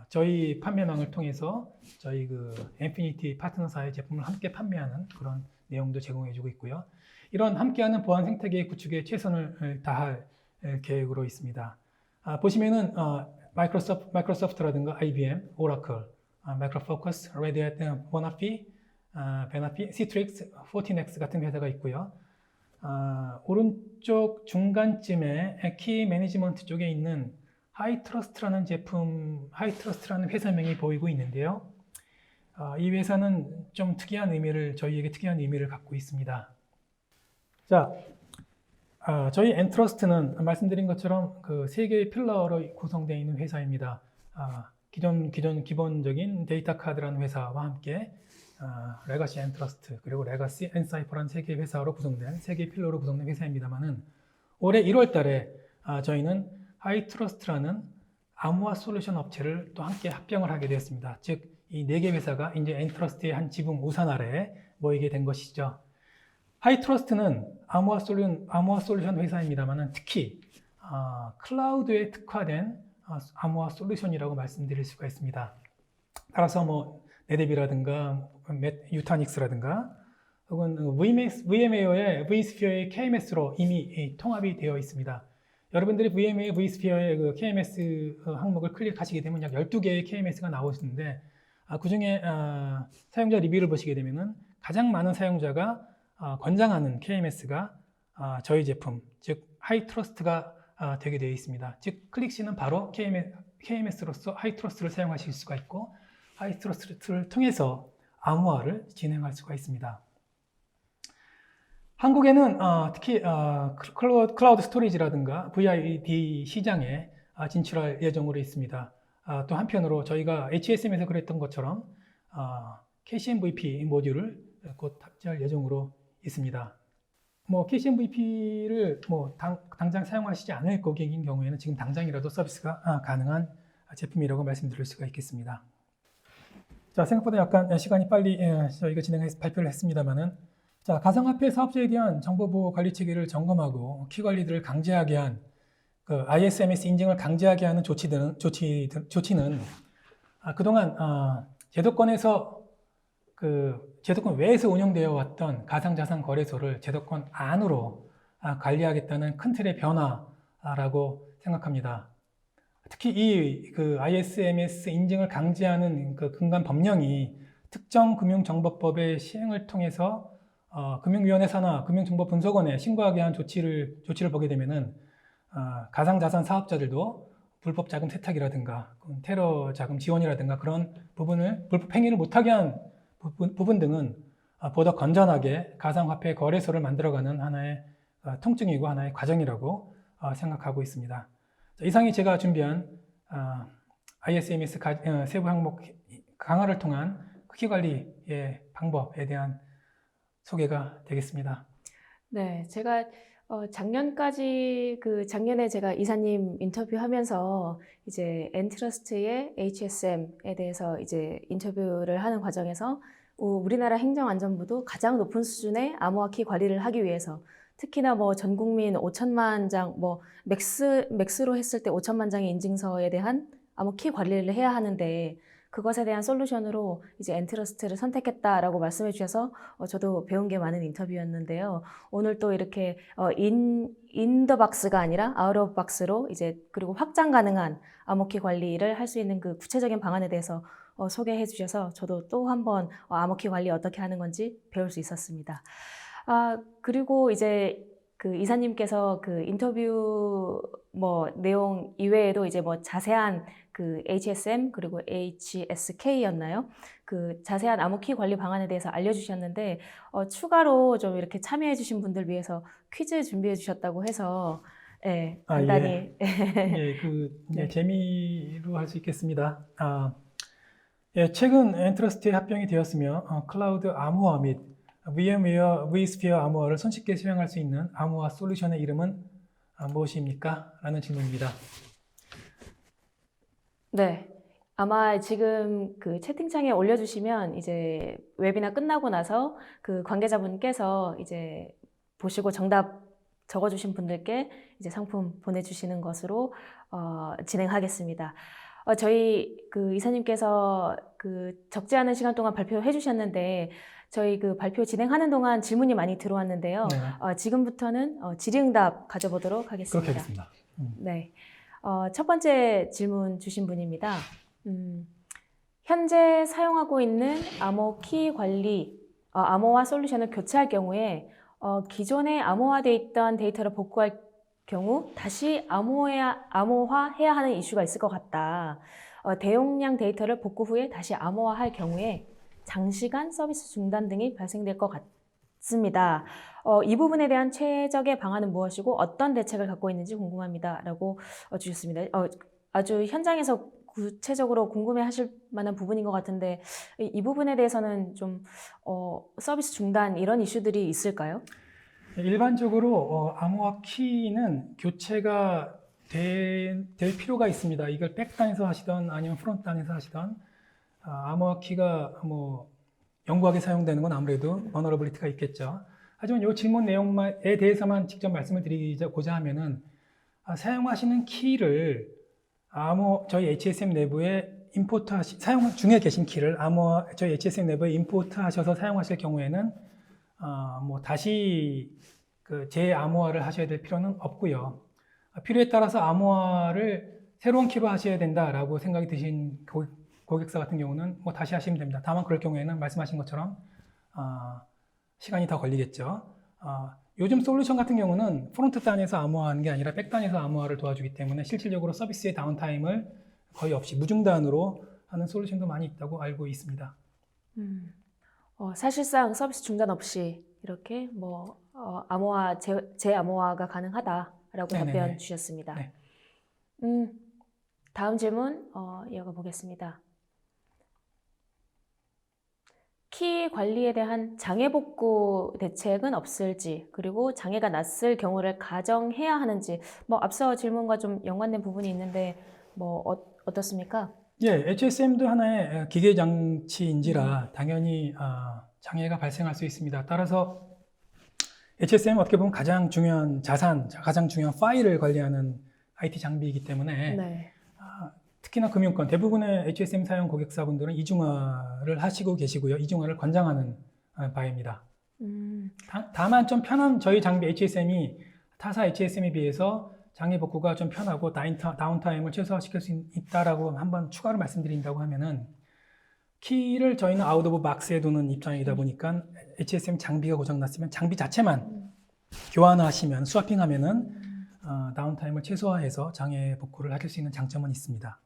저희 판매망을 통해서 저희 인피니티 파트너사의 제품을 함께 판매하는 그런 내용도 제공해주고 있고요. 이런 함께하는 보안 생태계 구축에 최선을 다할 계획으로 있습니다. 보시면은 마이크로소프트라든가 IBM, 오라클, 마이크로포커스, 레드햇, 버나피, 시트릭스, 포티넥스 같은 회사가 있고요. 오른쪽 중간쯤에 키 매니지먼트 쪽에 있는 하이트러스트라는 하이트러스트라는 회사명이 보이고 있는데요. 이 회사는 좀 저희에게 특이한 의미를 갖고 있습니다. 자, 저희 엔트러스트는 말씀드린 것처럼 그 세 개의 필러로 구성되어 있는 회사입니다. 기본적인 데이터 카드라는 회사와 함께 레가시 엔트러스트 그리고 레가시 엔사이퍼라는 세 개의 회사로 구성된 세 개의 필러로 구성된 회사입니다만은 올해 1월 달에 저희는 하이트러스트라는 암호화 솔루션 업체를 또 함께 합병을 하게 되었습니다. 즉, 이 네 개 회사가 이제 엔트러스트의 한 지붕 우산 아래에 모이게 된 것이죠. 하이트러스트는 암호화 솔루션 회사입니다만은 특히 클라우드에 특화된 암호화 솔루션이라고 말씀드릴 수가 있습니다. 따라서 네뎁이라든가 유타닉스라든가 혹은 VMware의 vSphere의 KMS로 이미 통합이 되어 있습니다. 여러분들이 VMware vSphere의 그 KMS 항목을 클릭하시게 되면 약 12개의 KMS가 나오시는데 그 중에 사용자 리뷰를 보시게 되면은 가장 많은 사용자가 권장하는 KMS가 저희 제품, 즉 하이트러스트가 되게 되어 있습니다. 즉 클릭 시는 바로 KMS로서 하이트러스트를 사용하실 수가 있고 하이트러스트를 통해서 암호화를 진행할 수가 있습니다. 한국에는 특히 클라우드 스토리지라든가 VID 시장에 진출할 예정으로 있습니다. 또 한편으로 저희가 HSM에서 그랬던 것처럼 KCMVP 모듈을 곧 탑재할 예정으로 있습니다. KCMVP를 당장 사용하시지 않을 고객인 경우에는 지금 당장이라도 서비스가 가능한 제품이라고 말씀드릴 수가 있겠습니다. 자, 생각보다 약간 시간이 빨리 저희가 진행해서 발표를 했습니다만은 자, 가상화폐 사업자에 대한 정보보호 관리 체계를 점검하고 키 관리들을 강제하게 한 ISMS 인증을 강제하게 하는 조치는 그동안 제도권에서 제도권 외에서 운영되어 왔던 가상자산 거래소를 제도권 안으로 관리하겠다는 큰 틀의 변화라고 생각합니다. 특히 이 ISMS 인증을 강제하는 근간 법령이 특정금융정보법의 시행을 통해서 금융위원회 산하 금융정보분석원에 신고하게 한 조치를 보게 되면은 가상자산 사업자들도 불법 자금 세탁이라든가 테러 자금 지원이라든가 그런 부분을 불법 행위를 못하게 한 부분 등은 보다 건전하게 가상화폐 거래소를 만들어가는 하나의 통증이고 하나의 과정이라고 생각하고 있습니다. 자, 이상이 제가 준비한 ISMS 세부 항목 강화를 통한 키 관리의 방법에 대한 소개가 되겠습니다. 네, 제가 작년까지 작년에 제가 이사님 인터뷰하면서 이제 엔트러스트의 HSM에 대해서 이제 인터뷰를 하는 과정에서 우리나라 행정안전부도 가장 높은 수준의 암호화 키 관리를 하기 위해서 특히나 뭐 전 국민 5천만 장, 뭐 맥스로 했을 때 5천만 장의 인증서에 대한 암호 키 관리를 해야 하는데 그것에 대한 솔루션으로 이제 엔트러스트를 선택했다라고 말씀해 주셔서 저도 배운 게 많은 인터뷰였는데요. 오늘 또 이렇게 인 더 박스가 아니라 아웃 오브 박스로 이제 그리고 확장 가능한 암호키 관리를 할 수 있는 그 구체적인 방안에 대해서 소개해 주셔서 저도 또 한번 암호키 관리 어떻게 하는 건지 배울 수 있었습니다. 그리고 이제 그 이사님께서 그 인터뷰 뭐 내용 이외에도 이제 뭐 자세한 그 HSM 그리고 HSK였나요? 그 자세한 암호키 관리 방안에 대해서 알려주셨는데 추가로 좀 이렇게 참여해주신 분들 위해서 퀴즈 준비해주셨다고 해서 네, 간단히 예, 네. 재미로 할 수 있겠습니다. 예, 최근 엔트러스트에 합병이 되었으며 클라우드 암호화 및 VMware vSphere 암호화를 손쉽게 수행할 수 있는 암호화 솔루션의 이름은 무엇입니까? 라는 질문입니다. 네. 아마 지금 그 채팅창에 올려주시면 이제 웨비나 끝나고 나서 그 관계자분께서 이제 보시고 정답 적어주신 분들께 이제 상품 보내주시는 것으로 진행하겠습니다. 저희 그 이사님께서 그 적지 않은 시간 동안 발표해 주셨는데 저희 그 발표 진행하는 동안 질문이 많이 들어왔는데요. 네. 지금부터는 질의응답 가져보도록 하겠습니다. 그렇게 하겠습니다. 네. 첫 번째 질문 주신 분입니다. 현재 사용하고 있는 암호 키 관리, 암호화 솔루션을 교체할 경우에 기존에 암호화되어 있던 데이터를 복구할 경우 다시 암호화해야 하는 이슈가 있을 것 같다. 대용량 데이터를 복구 후에 다시 암호화할 경우에 장시간 서비스 중단 등이 발생될 것 같습니다. 이 부분에 대한 최적의 방안은 무엇이고 어떤 대책을 갖고 있는지 궁금합니다. 라고 주셨습니다. 아주 현장에서 구체적으로 궁금해하실 만한 부분인 것 같은데 이 부분에 대해서는 좀 서비스 중단 이런 이슈들이 있을까요? 일반적으로 암호화 키는 교체가 될 필요가 있습니다. 이걸 백단에서 하시던 아니면 프론트단에서 하시던 암호화 키가 뭐 영구하게 사용되는 건 아무래도 버너러블리티가 있겠죠. 하지만 이 질문 내용에 대해서만 직접 말씀을 드리고자 하면은 사용하시는 키를 저희 HSM 내부에 사용 중에 계신 키를 저희 HSM 내부에 임포트 하셔서 사용하실 경우에는 뭐 다시 재암호화를 하셔야 될 필요는 없고요. 필요에 따라서 암호화를 새로운 키로 하셔야 된다라고 생각이 드신 고객사 같은 경우는 뭐 다시 하시면 됩니다. 다만 그럴 경우에는 말씀하신 것처럼 시간이 더 걸리겠죠. 요즘 솔루션 같은 경우는 프론트 단에서 암호화하는 게 아니라 백 단에서 암호화를 도와주기 때문에 실질적으로 서비스의 다운타임을 거의 없이 무중단으로 하는 솔루션도 많이 있다고 알고 있습니다. 사실상 서비스 중단 없이 이렇게 뭐 암호화, 재암호화가 가능하다라고 네네네. 답변 주셨습니다. 네. 다음 질문 이어가 보겠습니다. 키 관리에 대한 장애 복구 대책은 없을지, 그리고 장애가 났을 경우를 가정해야 하는지, 뭐 앞서 질문과 좀 연관된 부분이 있는데 뭐 어떻습니까? 예, HSM도 하나의 기계 장치인지라 당연히 장애가 발생할 수 있습니다. 따라서 HSM은 어떻게 보면 가장 중요한 자산, 가장 중요한 파일을 관리하는 IT 장비이기 때문에 네. 특히나 금융권, 대부분의 HSM 사용 고객사분들은 이중화를 하시고 계시고요. 이중화를 권장하는 바입니다. 다만 좀 편한 저희 장비 HSM이 타사 HSM에 비해서 장애 복구가 좀 편하고 다운타임을 최소화시킬 수 있다라고 한번 추가로 말씀드린다고 하면은 키를 저희는 아웃 오브 박스에 두는 입장이다 보니까 HSM 장비가 고장났으면 장비 자체만 교환하시면 스와핑하면은 다운타임을 최소화해서 장애 복구를 하실 수 있는 장점은 있습니다.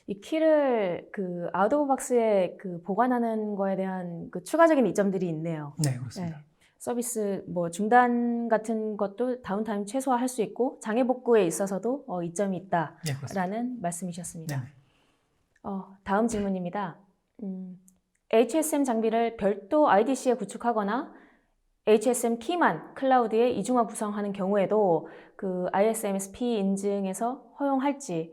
이 키를 그 아웃 오브 박스에 그 보관하는 거에 대한 그 추가적인 이점들이 있네요. 네, 그렇습니다. 네. 서비스 뭐 중단 같은 것도 다운타임 최소화할 수 있고 장애 복구에 있어서도 이점이 있다라는 네, 말씀이셨습니다. 네. 다음 질문입니다. HSM 장비를 별도 IDC에 구축하거나 HSM 키만 클라우드에 이중화 구성하는 경우에도 그 ISMS-P 인증에서 허용할지,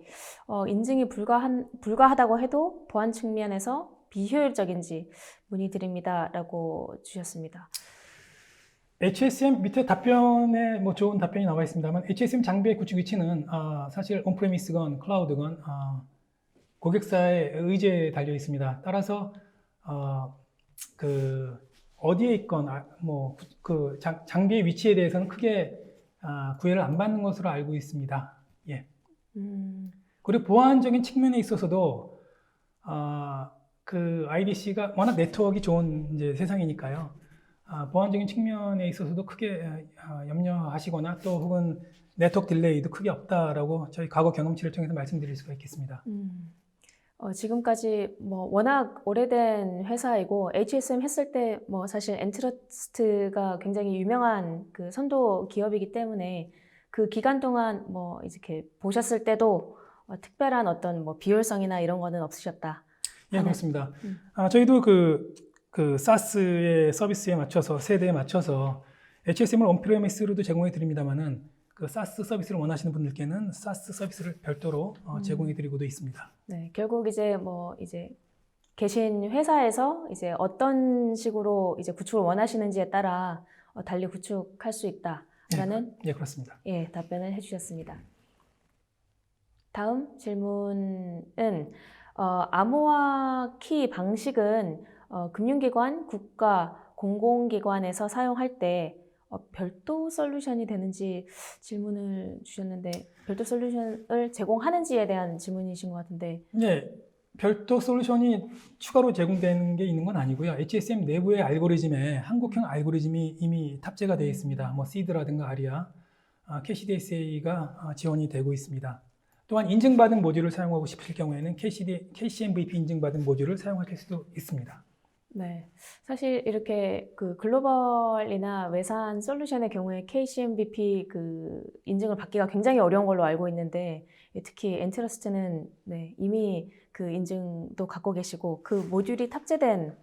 인증이 불가하다고 해도 보안 측면에서 비효율적인지 문의드립니다라고 주셨습니다. HSM 밑에 답변에 뭐 좋은 답변이 나와 있습니다만 HSM 장비의 구축 위치는 사실 온프레미스건 클라우드건 고객사의 의지에 달려 있습니다. 따라서 어디에 있건 그 장비의 위치에 대해서는 크게 구애를 안 받는 것으로 알고 있습니다. 예. 그리고 보안적인 측면에 있어서도 그 IDC가 워낙 네트워크가 좋은 이제 세상이니까요. 보안적인 측면에 있어서도 크게 염려하시거나 또 혹은 네트워크 딜레이도 크게 없다라고 저희 과거 경험치를 통해서 말씀드릴 수가 있겠습니다. 지금까지 뭐 워낙 오래된 회사이고 HSM 했을 때 뭐 사실 엔트러스트가 굉장히 유명한 그 선도 기업이기 때문에 그 기간 동안 뭐 이렇게 보셨을 때도 특별한 어떤 뭐 비효율성이나 이런 거는 없으셨다. 예, 그렇습니다. 저희도 그 SaaS의 서비스에 맞춰서 세대에 맞춰서 HSM을 온프레미스로도 제공해 드립니다만은 그 SaaS 서비스를 원하시는 분들께는 SaaS 서비스를 별도로 제공해 드리고도 있습니다. 네, 결국 이제 계신 회사에서 이제 어떤 식으로 이제 구축을 원하시는지에 따라 달리 구축할 수 있다라는 예, 그렇습니다. 예, 답변을 해주셨습니다. 다음 질문은 암호화 키 방식은 금융기관, 국가, 공공기관에서 사용할 때 별도 솔루션이 되는지 질문을 주셨는데 별도 솔루션을 제공하는지에 대한 질문이신 것 같은데. 네, 별도 솔루션이 추가로 제공되는 게 있는 건 아니고요. HSM 내부의 알고리즘에 한국형 알고리즘이 이미 탑재가 되어 있습니다. 뭐 시드라든가 아리아, KCDSA가 지원이 되고 있습니다. 또한 인증받은 모듈을 사용하고 싶으실 경우에는 KCMVP 인증받은 모듈을 사용하실 수도 있습니다. 네, 사실 이렇게 그 글로벌이나 외산 솔루션의 경우에 KCMVP 그 인증을 받기가 굉장히 어려운 걸로 알고 있는데 특히 엔트러스트는 네, 이미 그 인증도 갖고 계시고 그 모듈이 탑재된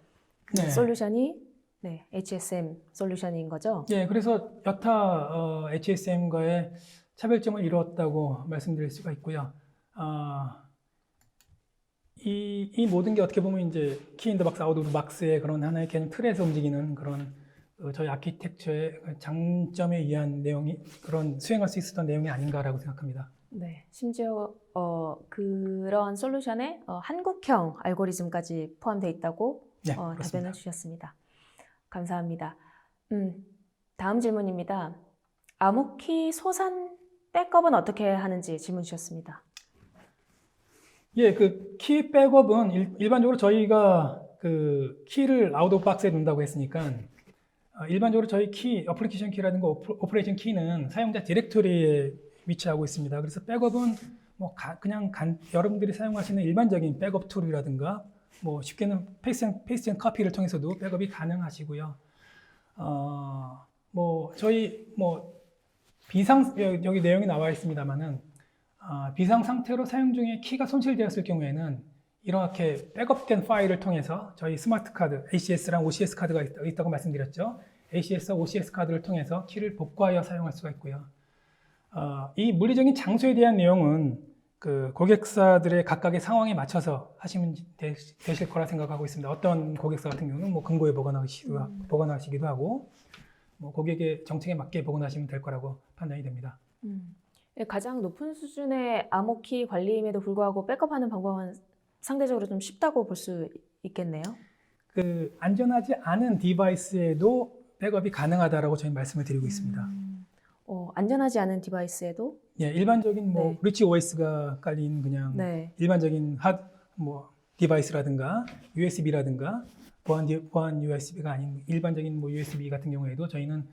그 네. 솔루션이 네, HSM 솔루션인 거죠? 예, 그래서 여타 HSM과의 차별점을 이루었다고 말씀드릴 수가 있고요. 이 모든 게 어떻게 보면 이제 키 인 더 박스, 아웃 오브 박스의 그런 하나의 개념 틀에서 움직이는 그런 저희 아키텍처의 장점에 의한 내용이 그런 수행할 수 있었던 내용이 아닌가라고 생각합니다. 네, 심지어 그런 솔루션에 한국형 알고리즘까지 포함되어 있다고 네, 답변을 주셨습니다. 감사합니다. 다음 질문입니다. 암호키 소산 백업은 어떻게 하는지 질문 주셨습니다. 예, 그 키 백업은 일반적으로 저희가 그 키를 아웃 오브 박스에 놓는다고 했으니까 일반적으로 저희 키, 어플리케이션 키라든가 오퍼레이션 키는 사용자 디렉토리에 위치하고 있습니다. 그래서 백업은 뭐 그냥 여러분들이 사용하시는 일반적인 백업 툴이라든가 뭐 쉽게는 페이스트 앤 커피를 통해서도 백업이 가능하시고요. 뭐 저희 뭐 여기 내용이 나와 있습니다만은 비상 상태로 사용 중에 키가 손실되었을 경우에는 이렇게 백업된 파일을 통해서 저희 스마트 카드, ACS랑 OCS 카드가 있다고 말씀드렸죠. ACS와 OCS 카드를 통해서 키를 복구하여 사용할 수가 있고요. 이 물리적인 장소에 대한 내용은 그 고객사들의 각각의 상황에 맞춰서 하시면 되실 거라 생각하고 있습니다. 어떤 고객사 같은 경우는 뭐 금고에 보관하시기도 하고 뭐 고객의 정책에 맞게 보관하시면 될 거라고 판단이 됩니다. 가장 높은 수준의 암호키 관리임에도 불구하고 백업하는 방법은 상대적으로 좀 쉽다고 볼 수 있겠네요. 그 안전하지 않은 디바이스에도 백업이 가능하다라고 저희 말씀을 드리고 있습니다. 안전하지 않은 디바이스에도? 예, 일반적인 뭐 네. 리치 OS가 깔린 그냥 네. 일반적인 디바이스라든가 USB라든가 보안 USB가 아닌 일반적인 뭐 USB 같은 경우에도 저희는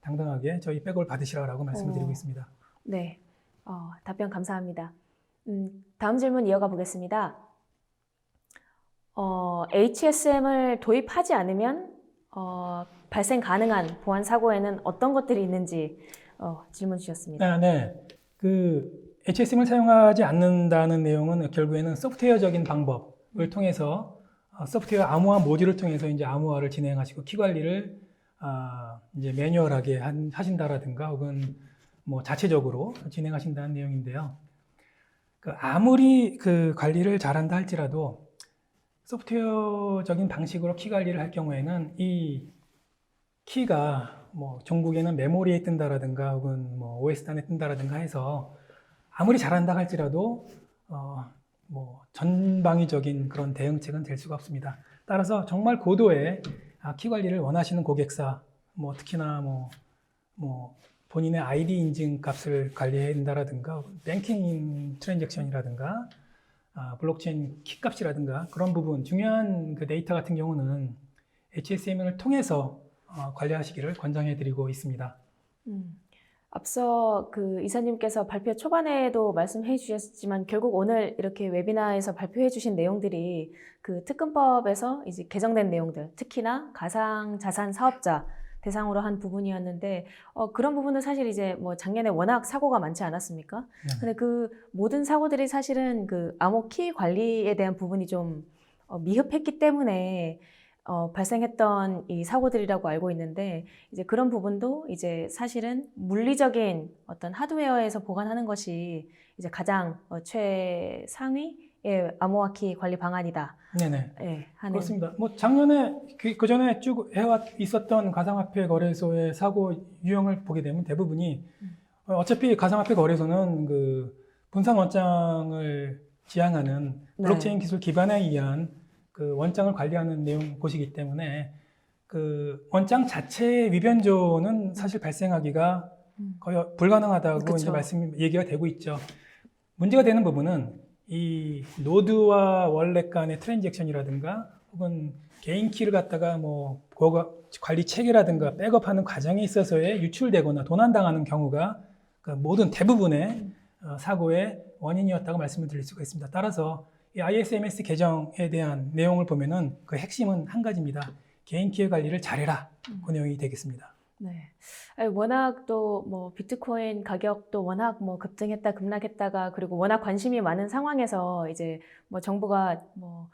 당당하게 저희 백업을 받으시라고 말씀을 드리고 있습니다. 네, 답변 감사합니다. 다음 질문 이어가 보겠습니다. HSM을 도입하지 않으면 발생 가능한 보안 사고에는 어떤 것들이 있는지 질문 주셨습니다. 네. 그 HSM을 사용하지 않는다는 내용은 결국에는 소프트웨어적인 방법을 통해서 소프트웨어 암호화 모듈을 통해서 이제 암호화를 진행하시고 키 관리를 이제 매뉴얼하게 하신다라든가 혹은 뭐 자체적으로 진행하신다는 내용인데요. 아무리 그 관리를 잘한다 할지라도 소프트웨어적인 방식으로 키 관리를 할 경우에는 이 키가 뭐 종국에는 메모리에 뜬다라든가 혹은 뭐 OS 단에 뜬다라든가 해서 아무리 잘한다 할지라도 뭐 전방위적인 그런 대응책은 될 수가 없습니다. 따라서 정말 고도의 키 관리를 원하시는 고객사, 뭐 특히나 뭐 본인의 아이디 인증 값을 관리해야 된다라든가 뱅킹 트랜잭션이라든가 블록체인 키 값이라든가 그런 부분 중요한 그 데이터 같은 경우는 HSM을 통해서 관리하시기를 권장해 드리고 있습니다. 앞서 그 이사님께서 발표 초반에도 말씀해 주셨지만 결국 오늘 이렇게 웨비나에서 발표해 주신 내용들이 그 특근법에서 이제 개정된 내용들, 특히나 가상자산 사업자 대상으로 한 부분이었는데 그런 부분은 사실 이제 뭐 작년에 워낙 사고가 많지 않았습니까? 네. 근데 그 모든 사고들이 사실은 그 암호 키 관리에 대한 부분이 좀 미흡했기 때문에 발생했던 이 사고들이라고 알고 있는데 이제 그런 부분도 이제 사실은 물리적인 어떤 하드웨어에서 보관하는 것이 이제 가장 최상위의 암호화 키 관리 방안이다. 네네. 네, 하는. 그렇습니다. 뭐 작년에 그 전에 쭉 있었던 가상화폐 거래소의 사고 유형을 보게 되면 대부분이 어차피 가상화폐 거래소는 그 분산 원장을 지향하는 블록체인 기술 기반에 의한 그 원장을 관리하는 내용 곳이기 때문에 그 원장 자체의 위변조는 사실 발생하기가 거의 불가능하다고 이제 얘기가 되고 있죠. 문제가 되는 부분은 이 노드와 월렛 간의 트랜잭션이라든가 혹은 개인 키를 갖다가 뭐 관리 체계라든가 백업하는 과정에 있어서의 유출되거나 도난당하는 경우가 그 모든 대부분의 사고의 원인이었다고 말씀을 드릴 수가 있습니다. 따라서 이 ISMS 개정에 대한 내용을 보면은 그 핵심은 한 가지입니다. 개인 키의 관리를 잘해라. 그 내용이 되겠습니다. 네. 워낙 또 뭐 비트코인 가격도 워낙 뭐 급등했다 급락했다가 그리고 워낙 관심이 많은 상황에서 이제 뭐 정부가 뭐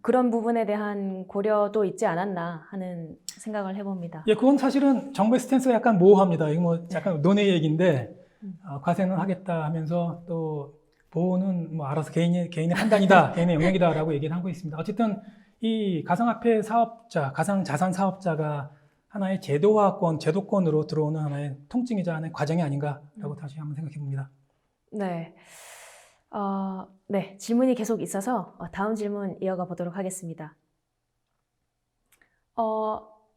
그런 부분에 대한 고려도 있지 않았나 하는 생각을 해봅니다. 예, 그건 사실은 정부의 스탠스가 약간 모호합니다. 이거 뭐 약간 논의 얘기인데 과세는 하겠다 하면서 또 보호는 뭐 알아서 개인의 판단이다, 개인의 영역이다라고 얘기를 하고 있습니다. 어쨌든 이 가상화폐 사업자, 가상자산 사업자가 하나의 제도권으로 들어오는 하나의 통증이자 하나의 과정이 아닌가라고 다시 한번 생각해 봅니다. 네. 네, 질문이 계속 있어서 다음 질문 이어가 보도록 하겠습니다.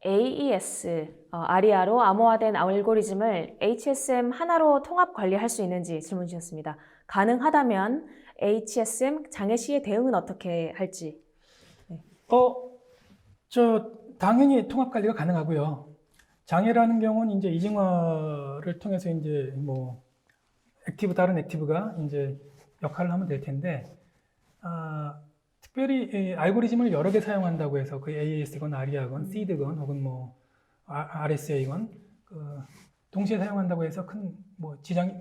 AES, 아리아로 암호화된 알고리즘을 HSM 하나로 통합 관리할 수 있는지 질문 주셨습니다. 가능하다면 HSM 장애 시의 대응은 어떻게 할지. 네. 당연히 통합 관리가 가능하고요. 장애라는 경우는 이제 이중화를 통해서 이제 뭐 다른 액티브가 이제 역할을 하면 될 텐데, 특별히 알고리즘을 여러 개 사용한다고 해서 그 AES건 아리아건 시드건 혹은 뭐 RSA건 동시에 사용한다고 해서 큰 뭐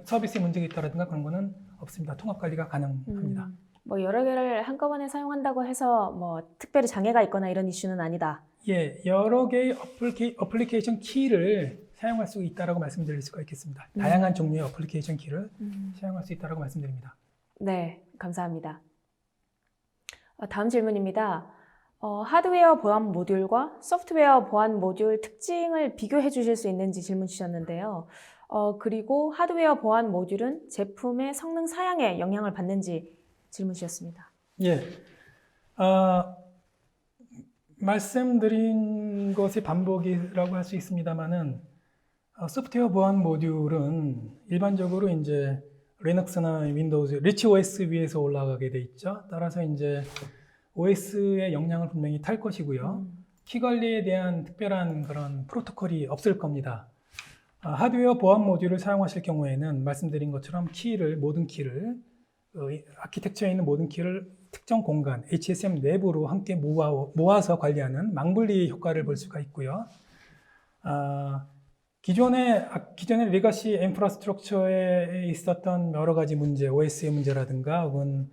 서비스 문제가 있다라든가 그런 거는 없습니다. 통합 관리가 가능합니다. 뭐 여러 개를 한꺼번에 사용한다고 해서 뭐 특별히 장애가 있거나 이런 이슈는 아니다. 예, 여러 개의 어플리케이션 키를 사용할 수 있다라고 말씀드릴 수가 있겠습니다. 다양한 종류의 어플리케이션 키를 사용할 수 있다라고 말씀드립니다. 네, 감사합니다. 다음 질문입니다. 하드웨어 보안 모듈과 소프트웨어 보안 모듈 특징을 비교해 주실 수 있는지 질문 주셨는데요. 그리고 하드웨어 보안 모듈은 제품의 성능 사양에 영향을 받는지 질문 주셨습니다. 예, 말씀드린 것의 반복이라고 할 수 있습니다만은 소프트웨어 보안 모듈은 일반적으로 이제 리눅스나 윈도우즈, 리치 OS 위에서 올라가게 돼 있죠. 따라서 이제 OS의 영향을 분명히 탈 것이고요. 키 관리에 대한 특별한 그런 프로토콜이 없을 겁니다. 하드웨어 보안 모듈을 사용하실 경우에는 말씀드린 것처럼 모든 키를 아키텍처에 있는 모든 키를 특정 공간, HSM 내부로 함께 모아서 관리하는 망분리 효과를 볼 수가 있고요. 기존의 레거시 인프라스트럭처에 있었던 여러 가지 문제, OS의 문제라든가 혹은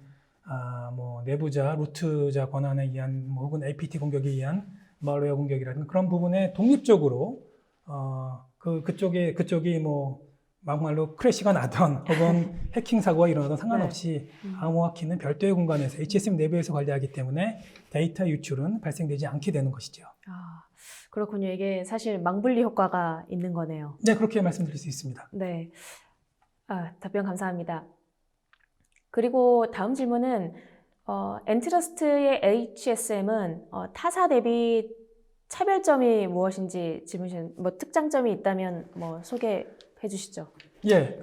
뭐 내부자, 루트자 권한에 의한 혹은 APT 공격에 의한 말웨어 공격이라든가 그런 부분에 독립적으로 그쪽이 뭐 막말로 크래시가 나던 혹은 해킹 사고가 일어나던 상관없이 암호화키는 별도의 공간에서 HSM 내부에서 관리하기 때문에 데이터 유출은 발생되지 않게 되는 것이죠. 그렇군요. 이게 사실 망분리 효과가 있는 거네요. 네, 그렇게 말씀드릴 수 있습니다. 네. 답변 감사합니다. 그리고 다음 질문은 엔트러스트의 HSM은 타사 대비 차별점이 무엇인지 질문 뭐 특장점이 있다면 뭐 소개해 주시죠. 예,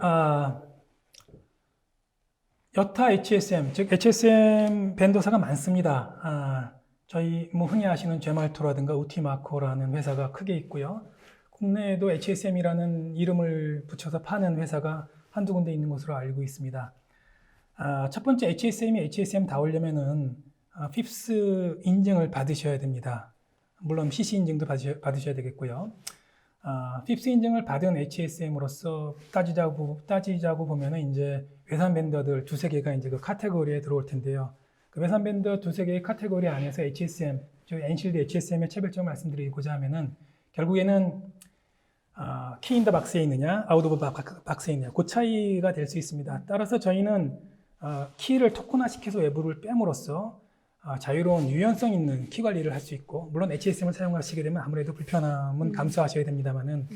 여타 HSM, 즉 HSM 벤더사가 많습니다. 저희 뭐 흔히 아시는 제말토라든가 우티마코라는 회사가 크게 있고요. 국내에도 HSM이라는 이름을 붙여서 파는 회사가 한두 군데 있는 것으로 알고 있습니다. 첫 번째 HSM이 HSM다우려면은 FIPS 인증을 받으셔야 됩니다. 물론 CC 인증도 받으셔야 되겠고요. FIPS 인증을 받은 HSM으로서 따지자고 보면은 이제 외산 벤더들 두세 개가 이제 그 카테고리에 들어올 텐데요. 그 외산 벤더 두세 개의 카테고리 안에서 HSM, 즉 엔실드 HSM의 차별점을 말씀드리고자 하면은 결국에는 키 인 더 박스에 있느냐, 아웃 오브 박스에 있느냐, 그 차이가 될 수 있습니다. 따라서 저희는 키를 토큰화시켜서 외부를 뺨으로써 자유로운 유연성 있는 키 관리를 할 수 있고, 물론 HSM을 사용하시게 되면 아무래도 불편함은 감수하셔야 됩니다만은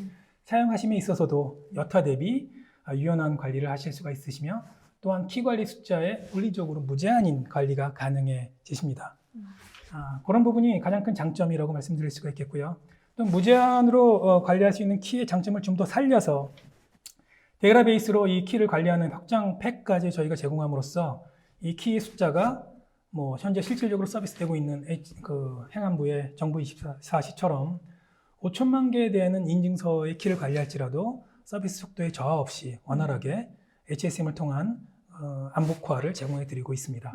사용하심에 있어서도 여타 대비 유연한 관리를 하실 수가 있으시며, 또한 키 관리 숫자에 물리적으로 무제한인 관리가 가능해지십니다. 그런 부분이 가장 큰 장점이라고 말씀드릴 수가 있겠고요. 또 무제한으로 관리할 수 있는 키의 장점을 좀 더 살려서 데이터베이스로 이 키를 관리하는 확장 팩까지 저희가 제공함으로써 이 키의 숫자가 뭐 현재 실질적으로 서비스되고 있는 그 행안부의 정부24시처럼 5천만 개에 대한 인증서의 키를 관리할지라도 서비스 속도에 저하 없이 원활하게 HSM을 통한 암묵화를 제공해 드리고 있습니다.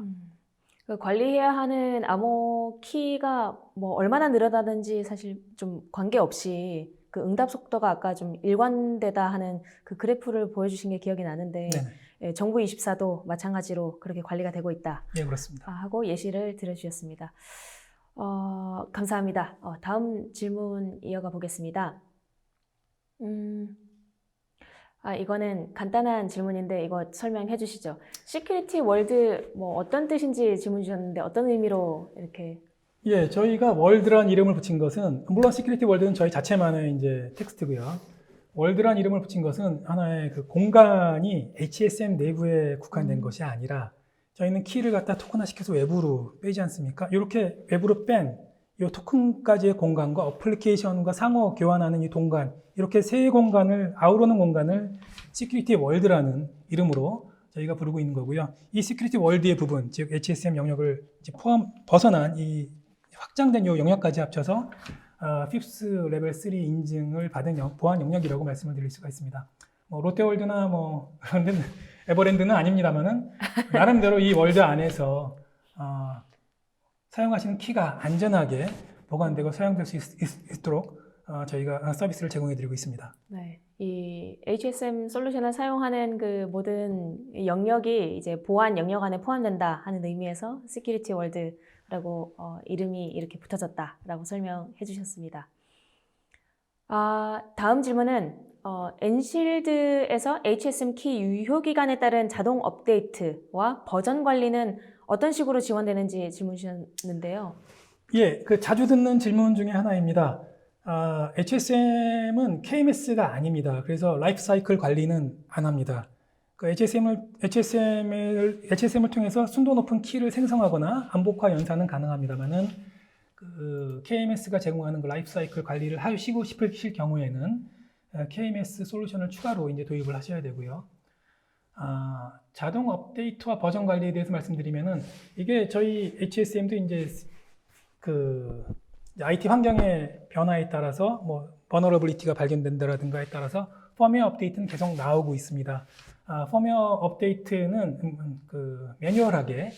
그 관리해야 하는 암호 키가 뭐 얼마나 늘어나는지 사실 좀 관계없이 그 응답 속도가 아까 좀 일관되다 하는 그 그래프를 보여주신 게 기억이 나는데 예, 정부24도 마찬가지로 그렇게 관리가 되고 있다. 네, 그렇습니다. 하고 예시를 들어주셨습니다. 감사합니다. 다음 질문 이어가 보겠습니다. 이거는 간단한 질문인데 이거 설명해 주시죠. 시큐리티 월드 뭐 어떤 뜻인지 질문 주셨는데 어떤 의미로 이렇게? 예, 저희가 월드란 이름을 붙인 것은 물론 시큐리티 월드는 저희 자체만의 이제 텍스트고요. 월드란 이름을 붙인 것은 하나의 그 공간이 HSM 내부에 국한된 것이 아니라 저희는 키를 갖다 토큰화시켜서 외부로 빼지 않습니까? 이렇게 외부로 뺀 이 토큰까지의 공간과 어플리케이션과 상호 교환하는 이 공간, 이렇게 세 공간을 아우르는 공간을 시큐리티 월드라는 이름으로 저희가 부르고 있는 거고요. 이 시큐리티 월드의 부분, 즉 HSM 영역을 벗어난 이 확장된 이 영역까지 합쳐서 FIPS 레벨 3 인증을 받은 보안 영역이라고 말씀을 드릴 수가 있습니다. 뭐 롯데월드나 뭐 에버랜드는 아닙니다만은 나름대로 이 월드 안에서 사용하시는 키가 안전하게 보관되고 사용될 수 있도록 저희가 서비스를 제공해 드리고 있습니다. 네, 이 HSM 솔루션을 사용하는 그 모든 영역이 이제 보안 영역 안에 포함된다 하는 의미에서 시큐리티 월드라고 이름이 이렇게 붙어졌다라고 설명해 주셨습니다. 다음 질문은 엔실드에서 HSM 키 유효 기간에 따른 자동 업데이트와 버전 관리는 어떤 식으로 지원되는지 질문 주셨는데요. 예, 그 자주 듣는 질문 중에 하나입니다. HSM은 KMS가 아닙니다. 그래서 라이프 사이클 관리는 안 합니다. 그 HSM을 통해서 순도 높은 키를 생성하거나 암복화 연산은 가능합니다만은 그 KMS가 제공하는 그 라이프 사이클 관리를 하시고 싶으실 경우에는 KMS 솔루션을 추가로 이제 도입을 하셔야 되고요. 자동 업데이트와 버전 관리에 대해서 말씀드리면은 이게 저희 HSM도 이제 그 IT 환경의 변화에 따라서 뭐 버너러블리티가 발견된다라든가에 따라서 펌웨어 업데이트는 계속 나오고 있습니다. 펌웨어 업데이트는 그 매뉴얼하게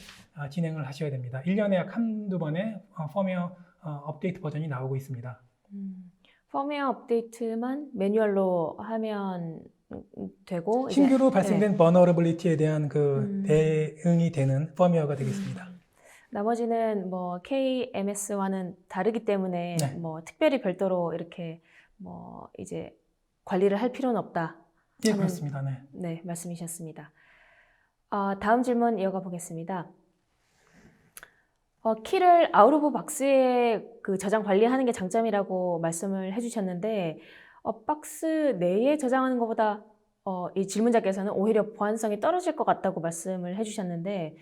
진행을 하셔야 됩니다. 1년에 약 한두 번의 펌웨어 업데이트 버전이 나오고 있습니다. 펌웨어 업데이트만 매뉴얼로 하면 되고 신규로 이제, 발생된 vulnerability에 대한 그 음. 대응이 되는 펌웨어가 되겠습니다. 나머지는 뭐 KMS와는 다르기 때문에 네. 뭐 특별히 별도로 이렇게 뭐 이제 관리를 할 필요는 없다 예, 하는 그렇습니다. 네. 네, 말씀이셨습니다. 다음 질문 이어가 보겠습니다. 키를 아웃 오브 박스에 그 저장 관리하는 게 장점이라고 말씀을 해주셨는데 박스 내에 저장하는 것보다 이 질문자께서는 오히려 보안성이 떨어질 것 같다고 말씀을 해주셨는데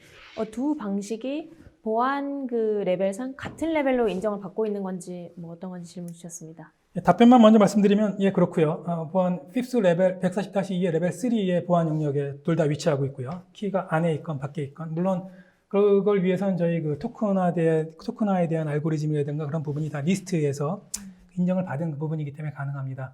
두 방식이 보안 그 레벨상 같은 레벨로 인정을 받고 있는 건지 뭐 어떤 건지 질문 주셨습니다. 예, 답변만 먼저 말씀드리면 예, 그렇고요. 보안 5th 레벨 140-2의 레벨 3의 보안 영역에 둘 다 위치하고 있고요. 키가 안에 있건 밖에 있건 물론 그걸 위해서는 저희 그 토큰화에 대한 알고리즘이라든가 그런 부분이 다 리스트에서 인정을 받은 그 부분이기 때문에 가능합니다.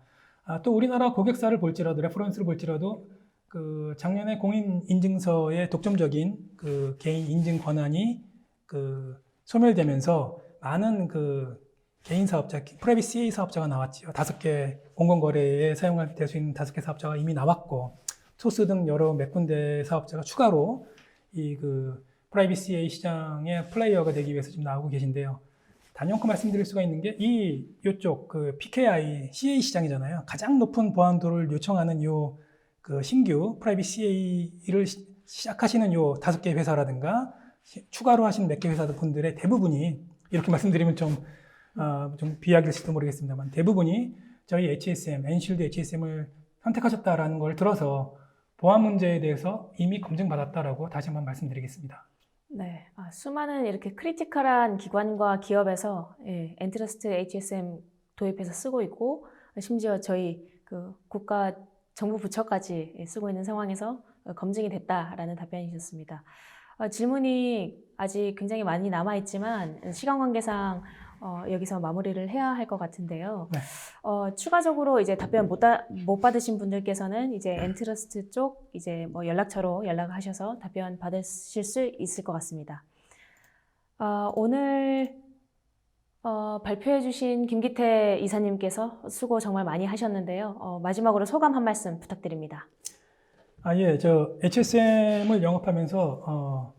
또 우리나라 고객사를 볼지라도 레퍼런스를 볼지라도 그 작년에 공인 인증서의 독점적인 그 개인 인증 권한이 그 소멸되면서 많은 그 개인 사업자, 프라이빗 CA 사업자가 나왔지요. 5개 공공거래에 사용할 수 있는 5개 사업자가 이미 나왔고 소스 등 여러 몇 군데 사업자가 추가로 이 그 프라이빗 CA 시장의 플레이어가 되기 위해서 지금 나오고 계신데요. 단연코 말씀드릴 수가 있는 게 이쪽 그 PKI CA 시장이잖아요. 가장 높은 보안도를 요청하는 요 그 신규 프라이빗 CA를 시작하시는 요 5개 회사라든가 추가로 하신 몇 개 회사들 분들의 대부분이 이렇게 말씀드리면 좀 비약일지도 모르겠습니다만 대부분이 저희 HSM, 엔쉴드 HSM을 선택하셨다라는 걸 들어서 보안 문제에 대해서 이미 검증받았다라고 다시 한번 말씀드리겠습니다. 네, 수많은 이렇게 크리티컬한 기관과 기업에서 엔트러스트 HSM 도입해서 쓰고 있고 심지어 저희 그 국가 정부 부처까지 쓰고 있는 상황에서 검증이 됐다라는 답변이셨습니다. 질문이 아직 굉장히 많이 남아있지만 시간 관계상 여기서 마무리를 해야 할 것 같은데요. 네. 추가적으로 이제 답변 못 받으신 분들께서는 이제 엔트러스트 쪽 이제 뭐 연락처로 연락하셔서 답변 받으실 수 있을 것 같습니다. 오늘 발표해주신 김기태 이사님께서 수고 정말 많이 하셨는데요. 마지막으로 소감 한 말씀 부탁드립니다. 예, 저 HSM을 영업하면서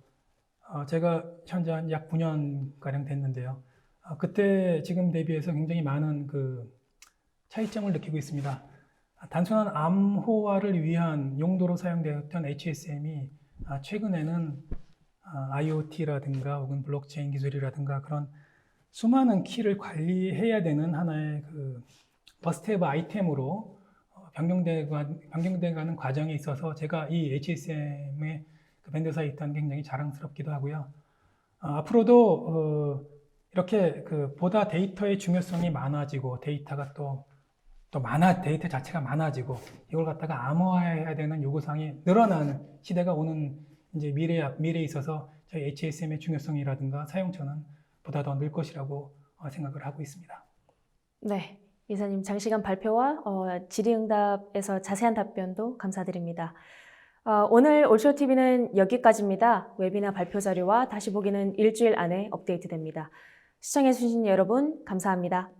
제가 현재 약 9년 가량 됐는데요. 그때 지금 대비해서 굉장히 많은 그 차이점을 느끼고 있습니다. 단순한 암호화를 위한 용도로 사용되었던 HSM이 최근에는 IoT라든가 혹은 블록체인 기술이라든가 그런 수많은 키를 관리해야 되는 하나의 그 머스트헤브 아이템으로 변경돼가는 과정에 있어서 제가 이 HSM의 그 밴드사에 있던 게 굉장히 자랑스럽기도 하고요. 앞으로도 이렇게 그 보다 데이터의 중요성이 많아지고 데이터가 또 데이터 자체가 많아지고 이걸 갖다가 암호화해야 되는 요구사항이 늘어나는 시대가 오는 이제 미래에 있어서 저희 HSM의 중요성이라든가 사용처는 보다 더 늘 것이라고 생각을 하고 있습니다. 네, 이사님 장시간 발표와 질의응답에서 자세한 답변도 감사드립니다. 오늘 올쇼TV는 여기까지입니다. 웨비나 발표 자료와 다시 보기는 일주일 안에 업데이트됩니다. 시청해주신 여러분 감사합니다.